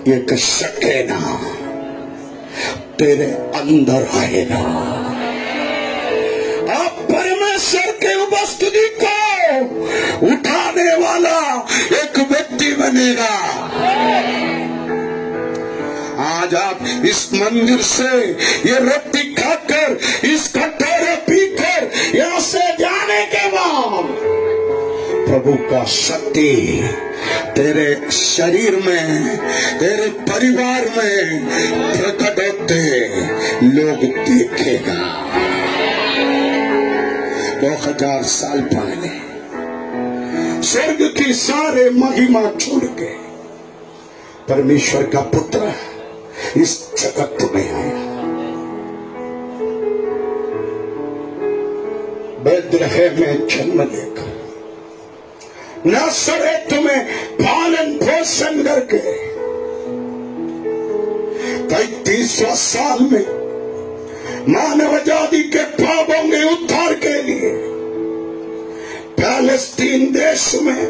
[SPEAKER 2] ये शकेना तेरे अंदर आएगा। आप परमेश्वर के उपस्थिति को उठाने वाला एक व्यक्ति बनेगा। आज आप इस मंदिर से ये रोटी खाकर, इस कटोरा पीकर यहाँ से जाने के बाद प्रभु का शक्ति तेरे शरीर में, तेरे परिवार में प्रकट होते लोग देखेगा। 2000 साल पहले स्वर्ग की सारे महिमा छोड़ के परमेश्वर का पुत्र इस जगत में आया। बेथलेहम में जन्म लेकर नासरेत में पालन पोषण करके 33वां साल में मानव जाति के पापों के उद्धार के लिए पैलेस्तीन देश में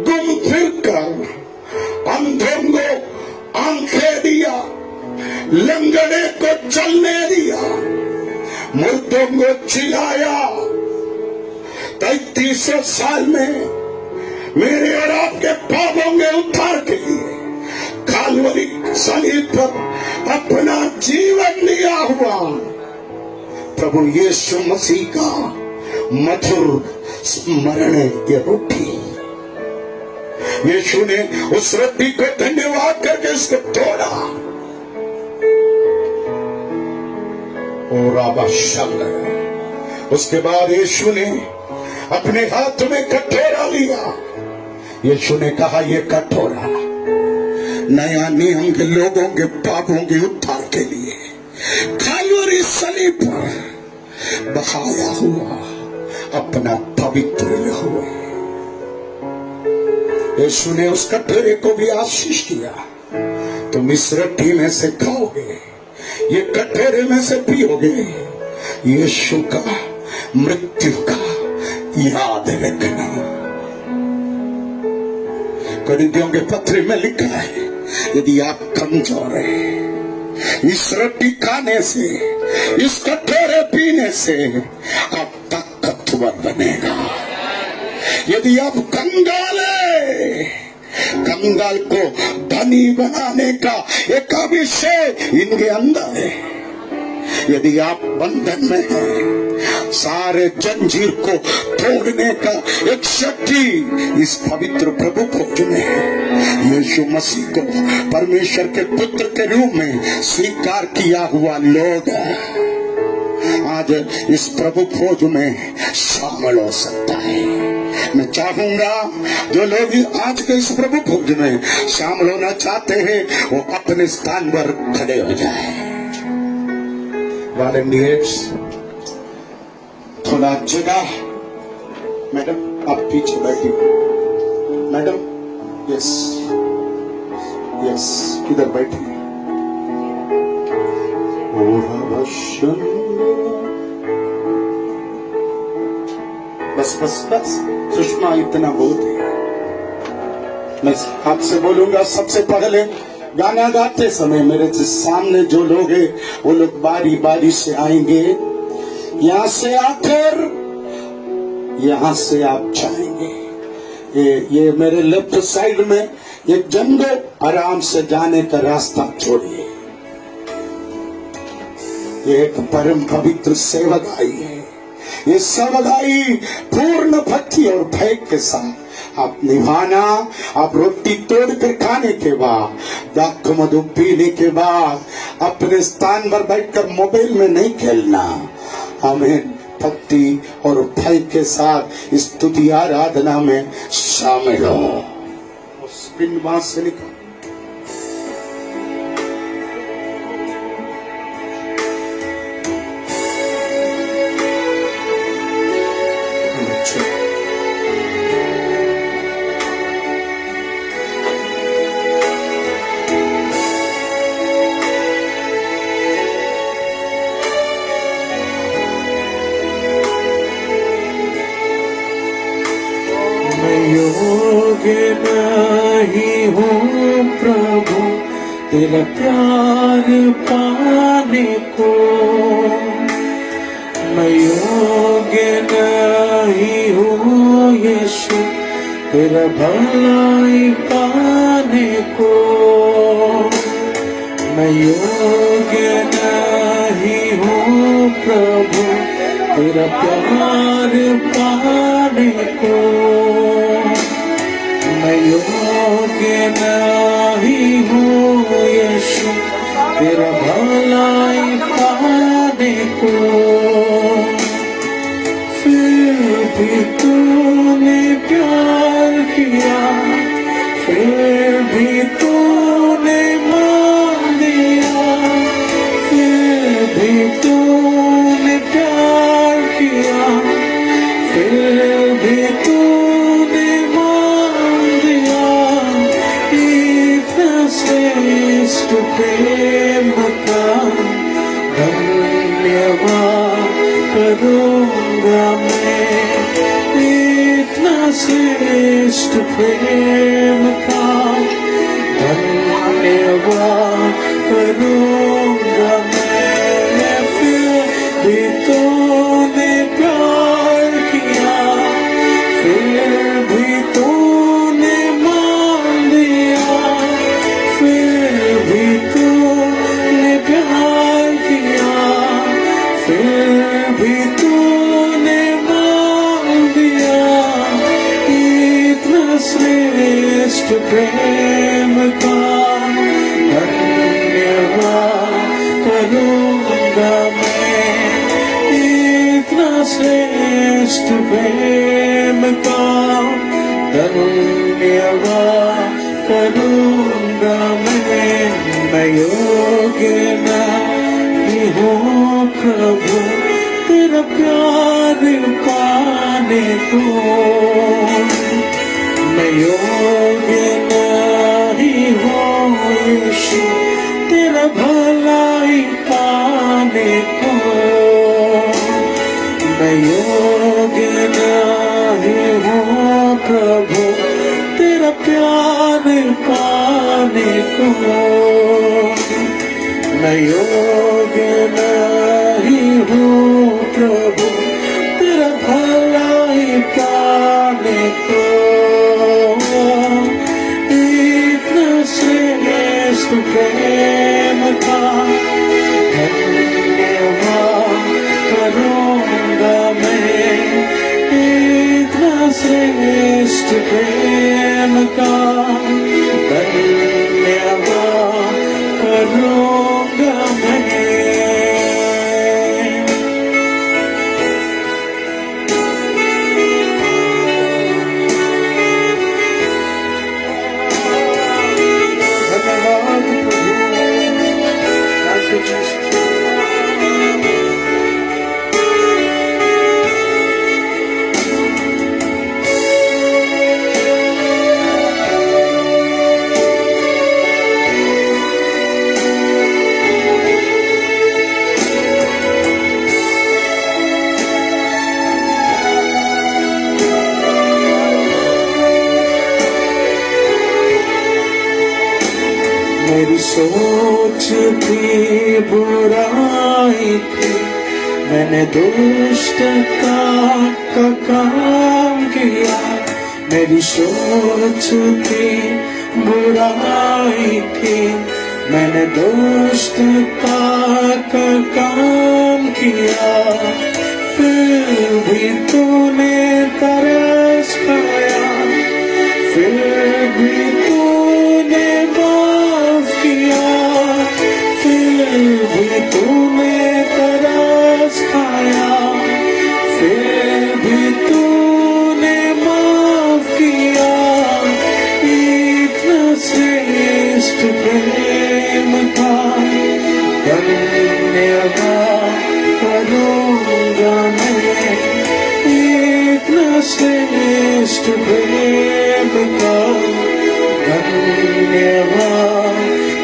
[SPEAKER 2] गुम फिरकर अंधों को आंखें दिया, लंगड़े को चलने दिया, मुर्दों को जिलाया। 33 साल में मेरे और आपके पापों के उद्धार के लिए कालवरी सलीब पर अपना जीवन दिया हुआ प्रभु यीशु मसीह का मधुर स्मरण ये रोटी। यीशु ने उस रोटी को धन्यवाद करके इसको तोड़ा और आबाद। उसके बाद यीशु ने अपने हाथ में कटोरा लिया। यीशु ने कहा, ये कटोरा नया नियम के लोगों के पापों के उद्धार के लिए कालवरी सलीब पर बहाया हुआ अपना पवित्र लहू है। यीशु ने उस कटोरे को भी आशीष किया, तुम इस रोटी में से खाओगे, ये कटोरे में से पियोगे, यीशु का मृत्यु का याद रखना। कोरिन्थियों के पत्र में लिखा है, यदि आप कमजोर हैं, इस रोटी खाने से, इस कटोरे पीने से आप ताकतवर बनेगा। यदि आप कंगाल है, कंगाल को धनी बनाने का एक अभिषेक इनके अंदर है। यदि आप बंधन में हैं, सारे जंजीर को तोड़ने का एक शक्ति इस पवित्र प्रभु भोज में है। यीशु मसीह को परमेश्वर के पुत्र के रूप में स्वीकार किया हुआ लोग आज इस प्रभु भोज में शामिल हो सकता है। मैं चाहूंगा जो लोग आज के इस प्रभु भोज में शामिल होना चाहते हैं वो अपने स्थान पर खड़े हो जाए। वॉलंटियर्स थोड़ा जगह, मैडम आप पीछे बैठी, मैडम यस यस इधर बैठी। बस बस बस सुषमा, इतना बहुत है। मैं आपसे बोलूंगा, सबसे पहले गाना गाते समय मेरे सामने जो लोग हैं वो लोग बारी बारी से आएंगे। यहाँ से आकर यहाँ से आप जाएंगे। ये मेरे लेफ्ट साइड में एक जंगल, आराम से जाने का रास्ता छोड़िए। ये एक परम पवित्र सेवकाई है। ये सेवकाई पूर्ण भक्ति और भय के साथ आप निभाना। आप रोटी तोड़ कर खाने के बाद, दाख मधु पीने के बाद अपने स्थान पर बैठकर मोबाइल में नहीं खेलना। हमें भक्ति और भय के साथ इस स्तुति आराधना में शामिल हो। स्पिन वहां से निकल।
[SPEAKER 4] नहीं हूँ प्रभु तेरा प्यार पाने को, मैं योग्य नहीं हूँ यीशु तेरा भलाई पाने को, मैं योग्य नहीं हूँ प्रभु तेरा प्यार पाने को, मैं योग्य नहीं हूँ यीशु तेरा भलाई पाने को। फिर भी तूने प्यार किया, फिर भी तूने मान दिया, फिर भी तूने प्यार किया, फिर भी तूने श्रेष्ठ प्रेम का धन्यवाद करूंगा मैं। इतना श्रेष्ठ प्रेम का धन्यवाद करूंगा मैं। फिर भी तूने प्यार किया, फिर भी तूने मान दिया, फिर भी तूने प्यार किया, फिर भी तूने मान दिया। इतना श्रेष्ठ प्रेम का धन्यवाद करूंगा मैं। इतना श्रेष्ठ प्रेम का धन्यवाद करूंगा मैं योग्य नहीं हूँ प्रभु तेरा प्यार पाने को। मैं योग्य नहीं हूँ यीशु तेरा भलाई पाने को। मैं योग्य नहीं हूँ प्रभु तेरा प्यार पाने को। मैं योग्य नहीं हूँ प्रभु तेरा भलाई पाने को। इतना श्रेष्ठ प्रेम का धन्यवाद करूंगा मैं। इतना श्रेष्ठ प्रेम का धन्यवाद करूंगा मैं। धन्यवाद प्रभु। Thank you, Jesus. मेरी सोच थी बुराई थी, मैंने दुष्टता का काम किया। मेरी सोच थी बुराई थी, मैंने दुष्टता का काम किया। फिर भी तूने तरस खाया, फिर भी तूने माफ किया। फिर भी तूने तरस खाया, फिर भी तूने माफ किया। इतना श्रेष्ठ प्रेम था धन्यवाद करूंगा मैं। इतना श्रेष्ठ प्रेम का धन्यवाद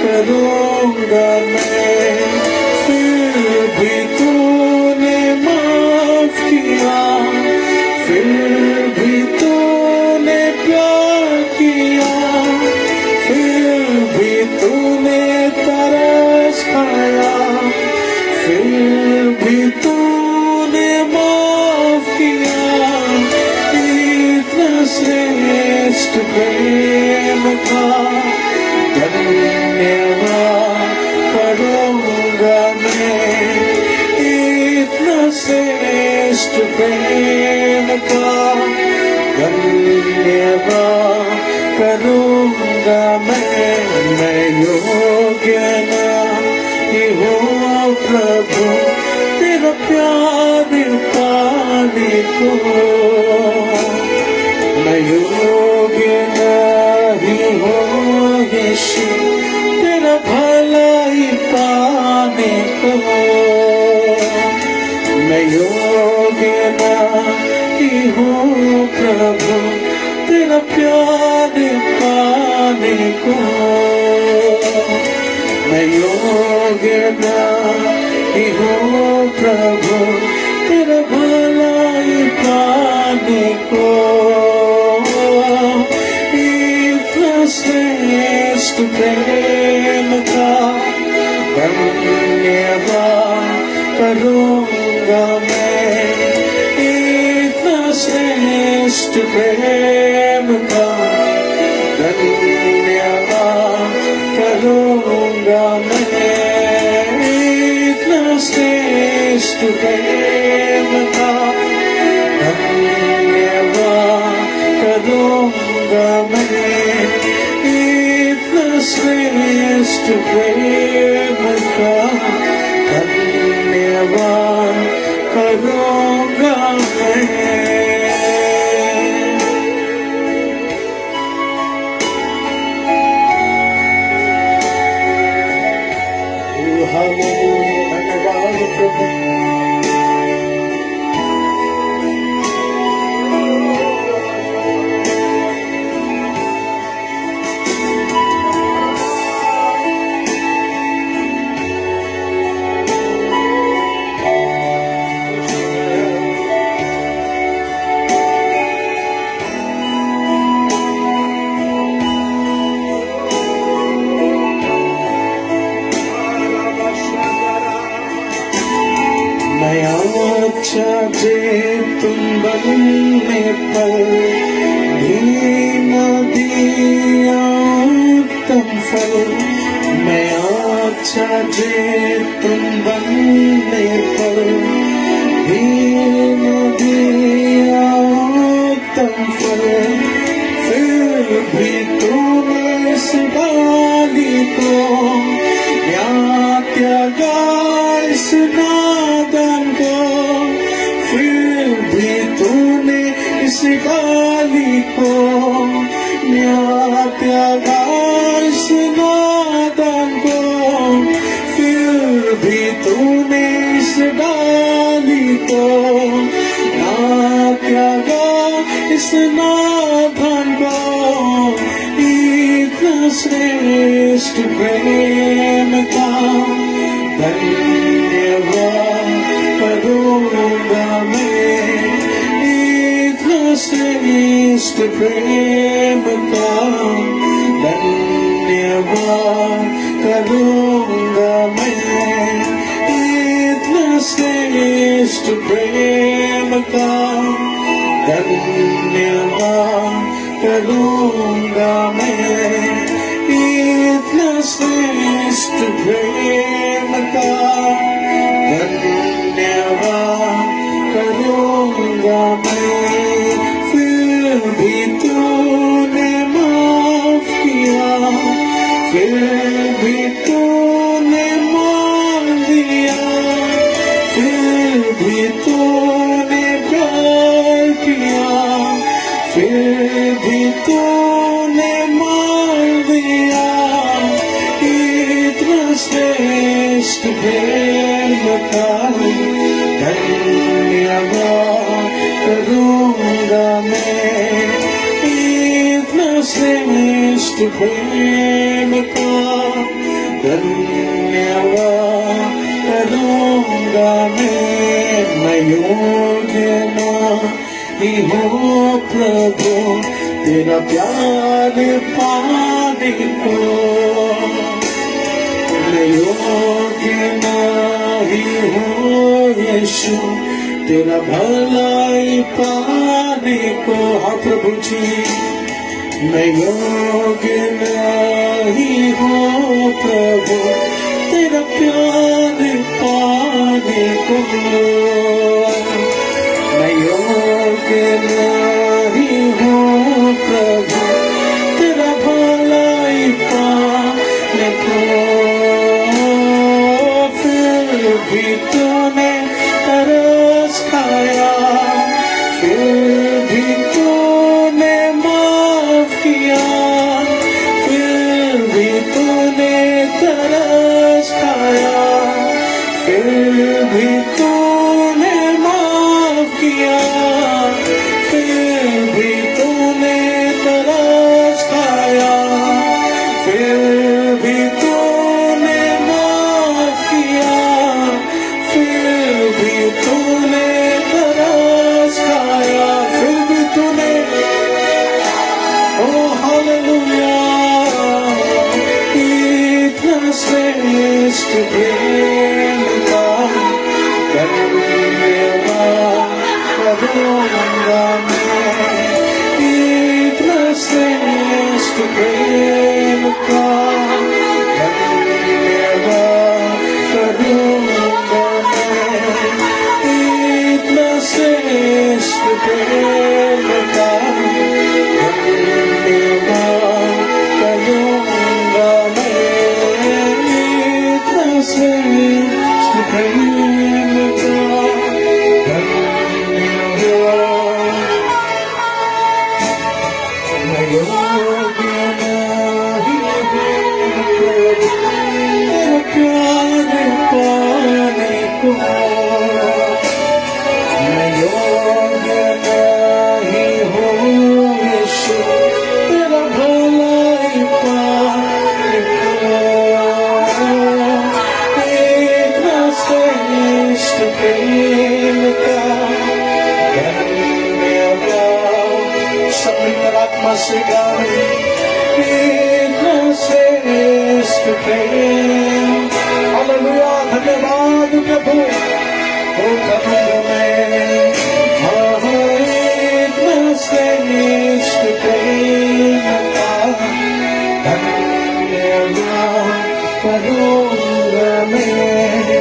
[SPEAKER 4] करूंगा मैं। फिर भी तूने माफ किया, फिर भी तूने प्यार किया, फिर भी तूने तरस खाया, फिर भी तूने माफ किया। इतना श्रेष्ठ प्रेम का धन्यवाद करूंगा मैं। इतना श्रेष्ठ प्रेम का धन्यवाद करूंगा मैं। मैं योग्य नहीं हूँ प्रभु तेरा प्यार पाने को। मैं योग्य नहीं हूँ यीशु तेरा भलाई पाने को। मैं योग्य नहीं हूँ प्रभु तेरा प्यार पाने को। मैं योग्य नहीं हूँ प्रभु तेरा भलाई पाने को। धन्यवाद करूँगा मैं इतना श्रेष्ठ प्रेम का। धन्यवाद करूँगा मैं इतना श्रेष्ठ प्रेम का। धन्यवाद करूँगा मैं इतना श्रेष्ठ प्रेम का। धन्यवाद करूँगा मैं। हालेलुया, धन्यवाद प्रभु। मैं अच्छा जे तुम बनने पर भी न दिया उत्तम फल। मैं अच्छा जे तुम बनने पर भी न दिया उत्तम फल। फिर भी तूने इस बाली को न्याय त्यागा इस नादान को। फिर भी तूने इस बाली को न्याय त्यागा इस नादान को। फिर भी तूने इस डाली को न्याय त्यागा इस नादान को। इतना श्रेष्ठ प्रेम का धन्यवाद करूँगा मैं इतना श्रेष्ठ प्रेम का। धन्यवाद करूँगा मैं इतना श्रेष्ठ प्रेम का। धन्यवाद करूँगा मैं इतना श्रेष्ठ प्रेम का। धन्यवाद करूँगा मैं। फिर भी तूने माफ किया, फिर भी तूने मान दिया। फिर भी तूने प्यार किया, फिर भी तूने मान दिया। इतना श्रेष्ठ प्रेम का धन्यवाद करूँगा मैं इतना श्रेष्ठ प्रेम का। धन्यवाद करूँगा मैं योग्य नहीं हूँ प्रभु तेरा प्यार पाने को। मैं योग्य नहीं हूँ यीशु तेरा भलाई पाने को। हाँ प्रभु जी मैं योग्य नहीं हूँ प्रभु तेरा प्यार पाने को। मैं योग्य नहीं हूँ प्रभु तेरा भलाई पाने को। फिर भी तूने तरस खाया, फिर भी तूने माफ किया। फिर भी तूने तरस खाया, फिर भी तूने माफ किया। फिर भी तूने तरस खाया, फिर भी तूने माफ किया। फिर भी तूने तरस खाया, फिर भी तूने ओ हालेलुया इतना श्रेष्ठ प्रेम का धन्यवाद करूंगा मैं। इतना श्रेष्ठ प्रेम का धन्यवाद करूंगा मैं। इतना श्रेष्ठ प्रेम का धन्यवाद। मैं योग्य नहीं हूँ प्रभु तेरा प्यार पाने को। मैं योग्य नहीं हूँ यीशु तेरा भलाई पाने को। इतना श्रेष्ठ प्रेम का धन्यवाद। सब मिलकर आत्मा से गाए। इतना श्रेष्ठ प्रेम। हालेलुया। धन्यवाद प्रभु। ओ करूंगा मैं। इतना श्रेष्ठ प्रेम का धन्यवाद करूंगा मैं।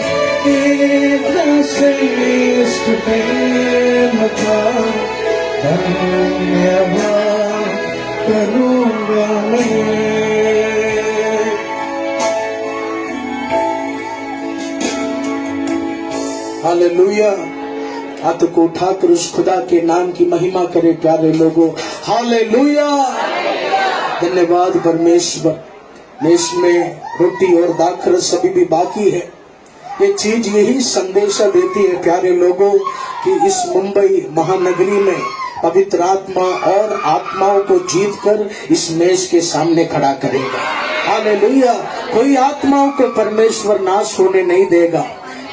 [SPEAKER 4] इतना श्रेष्ठ प्रेम का धन्यवाद करूंगा मैं। हालेलुया। हाथ को उठाकर उस खुदा के नाम की महिमा करे प्यारे लोगों। हालेलुया। धन्यवाद परमेश्वर। देश में रोटी और दाखर सभी भी बाकी है। ये चीज यही संदेशा देती है प्यारे लोगों कि इस मुंबई महानगरी में पवित्र आत्मा और आत्माओं को जीतकर इस मेज के सामने खड़ा करेगा। हालेलुया। कोई आत्माओं को परमेश्वर नाश होने नहीं देगा।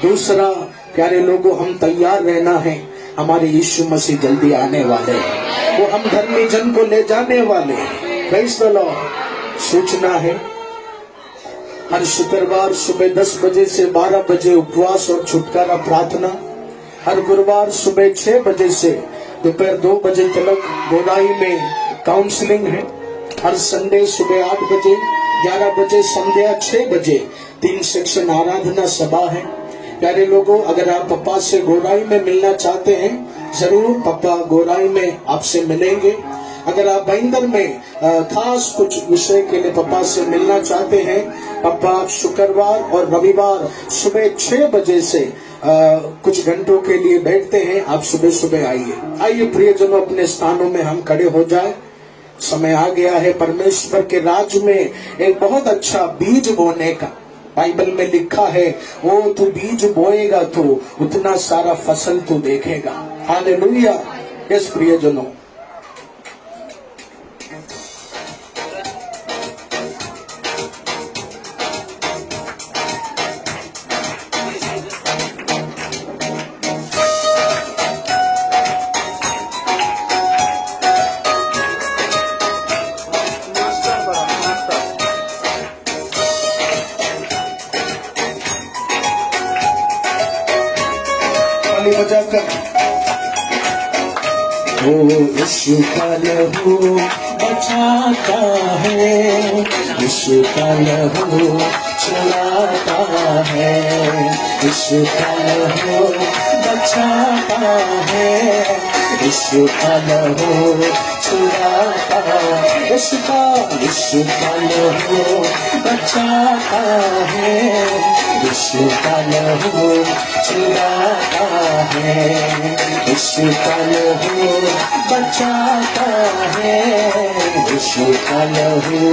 [SPEAKER 4] दूसरा प्यारे लोगों, हम तैयार रहना है। हमारे यीशु मसीह जल्दी आने वाले हैं। वो हम धर्मी जन को ले जाने वाले हैं। Praise the Lord. सूचना है, हर शुक्रवार सुबह 10 बजे से 12 बजे उपवास और छुटकारा प्रार्थना। हर गुरुवार सुबह 6 बजे से दोपहर 2 बजे तक गोलाई में काउंसलिंग है। हर संडे सुबह 8 बजे, 11 बजे, संध्या 6 बजे 3 सेक्शन आराधना सभा है। प्यारे लोगों, अगर आप पप्पा से गोराई में मिलना चाहते हैं, जरूर पप्पा गोराई में आपसे मिलेंगे। अगर आप बैंदर में खास कुछ विषय के लिए पप्पा से मिलना चाहते हैं, पप्पा शुक्रवार और रविवार सुबह 6 बजे से कुछ घंटों के लिए बैठते हैं। आप सुबह सुबह आइए। आइए प्रियजनों, अपने स्थानों में हम खड़े हो जाए। समय आ गया है परमेश्वर के राज्य में एक बहुत अच्छा बीज बोने का। बाइबल में लिखा है, वो तू बीज बोएगा तो उतना सारा फसल तू देखेगा। हालेलुया। यस प्रियजनों, बजाकर ओ यीशु का लहू बचाता है, यीशु का लहू छुड़ाता है, यीशु का लहू बचाता है, यीशु का लहू छुड़ाता है, यीशु का लहू बचाता है, यीशु का लहू छुड़ाता है, यीशु का लहू बचाता है, यीशु का लहू।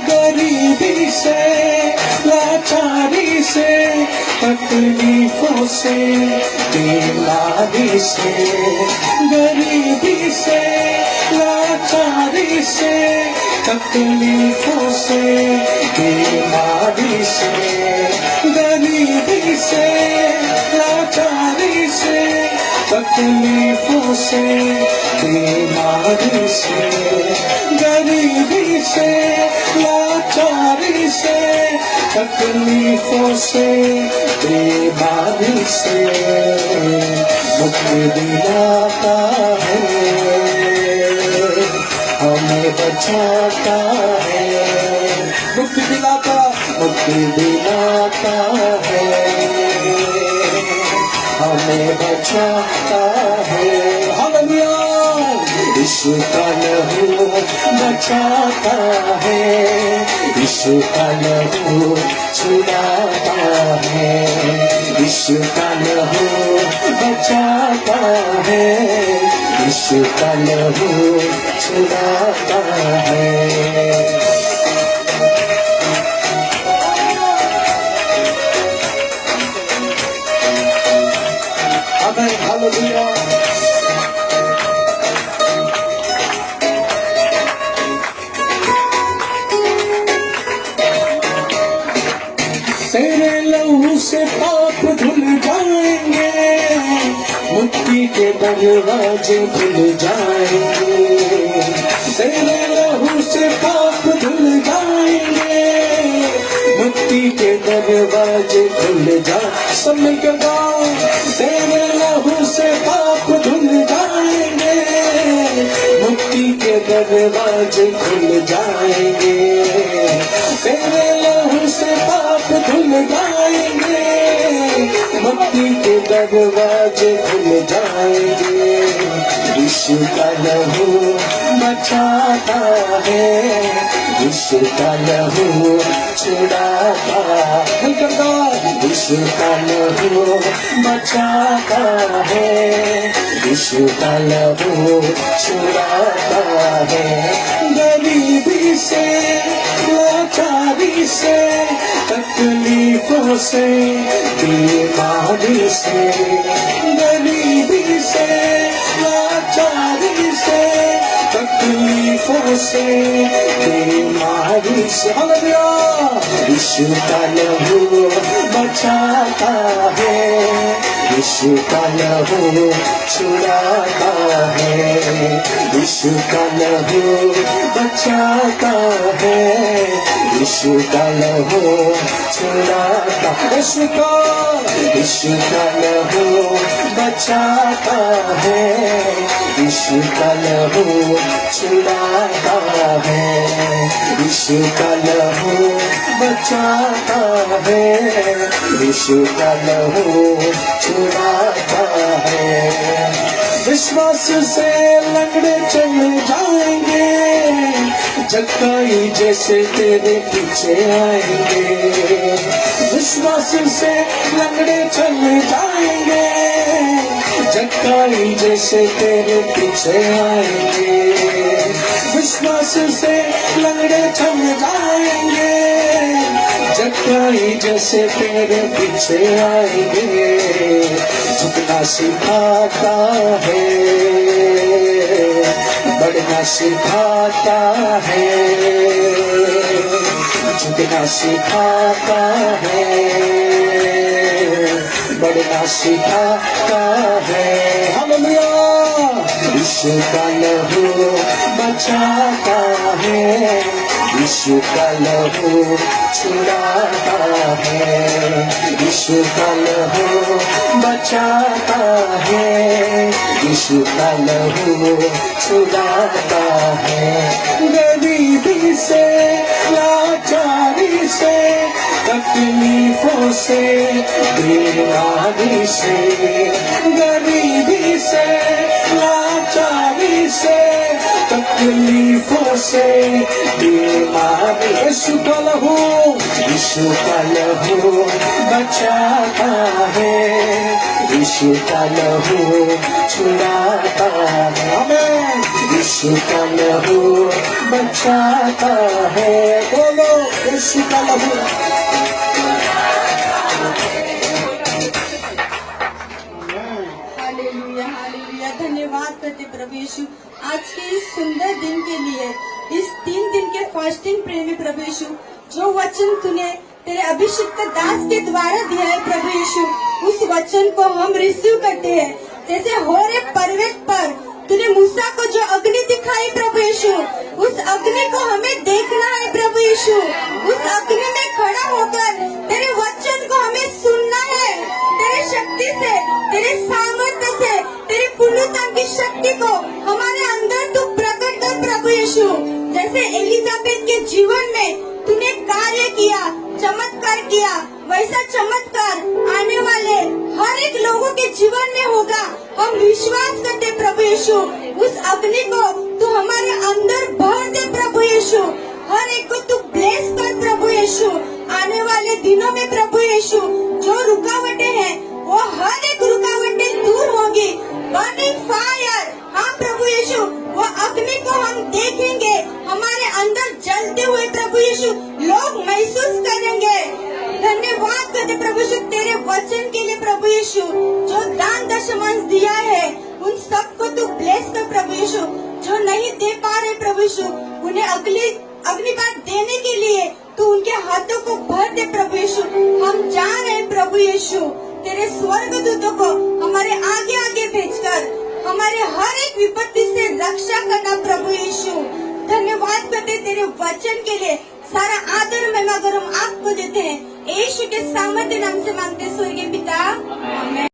[SPEAKER 4] गरीबी से, लाचारी से, तकलीफों से, बीमारी से, गरीबी से, लाचारी से, तकलीफों से, बीमारी से, गरीबी से, लाचारी से, तकलीफों से, बीमारी से, गरीबी से, लाचारी से, तकलीफों से, बीमारी से मुक्ति दिलाता है, हमें हमें बचाता है, मुक्ति दिलाता है, हमें बचाता है। हालेलुया, यीशु का लहू बचाता है, यीशु का लहू छुड़ाता है, यीशु का लहू बचाता है, यीशु का लहू छुड़ाता है। आमेन, हालेलुया। तेरे लहू से पाप धुल जाएंगे, मुक्ति के दरवाजे खुल जाएंगे। तेरे लहू से पाप धुल जाएंगे, मुक्ति के दरवाजे खुल जाए। सब मिलकर गाओ, तेरे लहू से पाप धुल जाएंगे, मुक्ति के दरवाजे खुल जाएंगे। तेरे लहू से पाप धुल जाएंगे, मुक्ति के दरवाजे खुल जाएंगे। यीशु का लहू बचाता है, यीशु का लहू छुड़ाता है। यीशु का लहू बचाता है, यीशु का लहू छुड़ाता है। गरीबी से, लाचारी से, तकलीफों से, बीमारी से, गरीबी से, लाचारी से, तकलीफों से, बीमारी से। हालेलुया, यीशु का लहू बचाता है, यीशु का लहू छुड़ाता है, यीशु का लहू बचाता है, यीशु का लहू छुड़ाता है। यीशु का लहू बचाता है, यीशु का लहू छुड़ाता है, यीशु का लहू बचाता है, यीशु का लहू छुड़ाता है। विश्वास से लंगड़े चल जाएंगे, जक्काई जैसे तेरे पीछे आएंगे। विश्वास से लंगड़े चल जाएंगे, जक्काई जैसे तेरे पीछे आएंगे। विश्वास से लंगड़े चल जाएंगे, जक्काई जैसे तेरे पीछे आएंगे। झुकना सिखाता है, बढ़ना सिखाता है, झुकना सिखाता है, बढ़ना सिखाता है। हालेलुया, यीशु का लहू बचाता है, यीशु का लहू छुड़ाता है, यीशु का लहू बचाता है, यीशु का लहू छुड़ाता है। गरीबी से, लाचारी से, तकलीफों से, बीमारी से, गरीबी से, लाचारी से, तकलीफों से, बीमारी। यीशु का लहू, यीशु का लहू बचाता है, यीशु का लहू छुड़ाता है। आमीन, यीशु का लहू बचाता है। बोलो, यीशु का लहू।
[SPEAKER 1] Hallelujah, hallelujah. धन्यवाद करते प्रभु यीशु आज के इस सुंदर दिन के लिए, इस 3 दिन के फास्टिंग प्रेमी प्रभु यीशु, जो वचन तूने तेरे अभिषिक्त दास के द्वारा दिया है प्रभु यीशु, उस वचन को हम रिसीव करते हैं। जैसे होरे पर्वत पर तूने मूसा को जो अग्नि दिखाई प्रभु यीशु, उस अग्नि को हमें देखना है प्रभु यीशु। उस अग्नि में खड़ा होकर तेरे वचन को हमें सुनना है। तेरे शक्ति से, तेरे सामर्थ्य से, तेरी पुण्यतम की शक्ति को हमारे अंदर तू प्रकट कर प्रभु यीशु।
[SPEAKER 5] किया वैसा चमत्कार आने वाले हर एक लोगों के जीवन में होगा। हम विश्वास करते प्रभु यीशु, उस अग्नि को तू हमारे अंदर भर दे प्रभु यीशु, हर एक को तू ब्लेस कर प्रभु यीशु। आने वाले दिनों में प्रभु यीशु जो रुकावटें हैं वो हर एक रुकावटें दूर होगी। बर्निंग फायर, हाँ प्रभु यीशु, वो अग्नि को हम देखेंगे हमारे अंदर जलते हुए प्रभु यीशु, लोग महसूस करेंगे। धन्यवाद करते प्रभु यीशु तेरे वचन के लिए प्रभु यीशु, जो दान दशमांश दिया है उन सबको तू ब्लेस कर प्रभु यीशु। जो नहीं दे पा रहे प्रभु यीशु, उन्हें अगली बार देने के लिए तू उनके हाथों को भर दे प्रभु यीशु। हम जा रहे हैं प्रभु यीशु, तेरे स्वर्गदूतों को हमारे आगे आगे भेजकर हमारे हर एक विपत्ति से रक्षा करना प्रभु यीशु। धन्यवाद करते तेरे वचन के लिए, सारा आदर महिमा गौरव आपको देते हैं। यीशु के सामर्थ्य नाम से मांगते स्वर्गीय पिता, आमीन।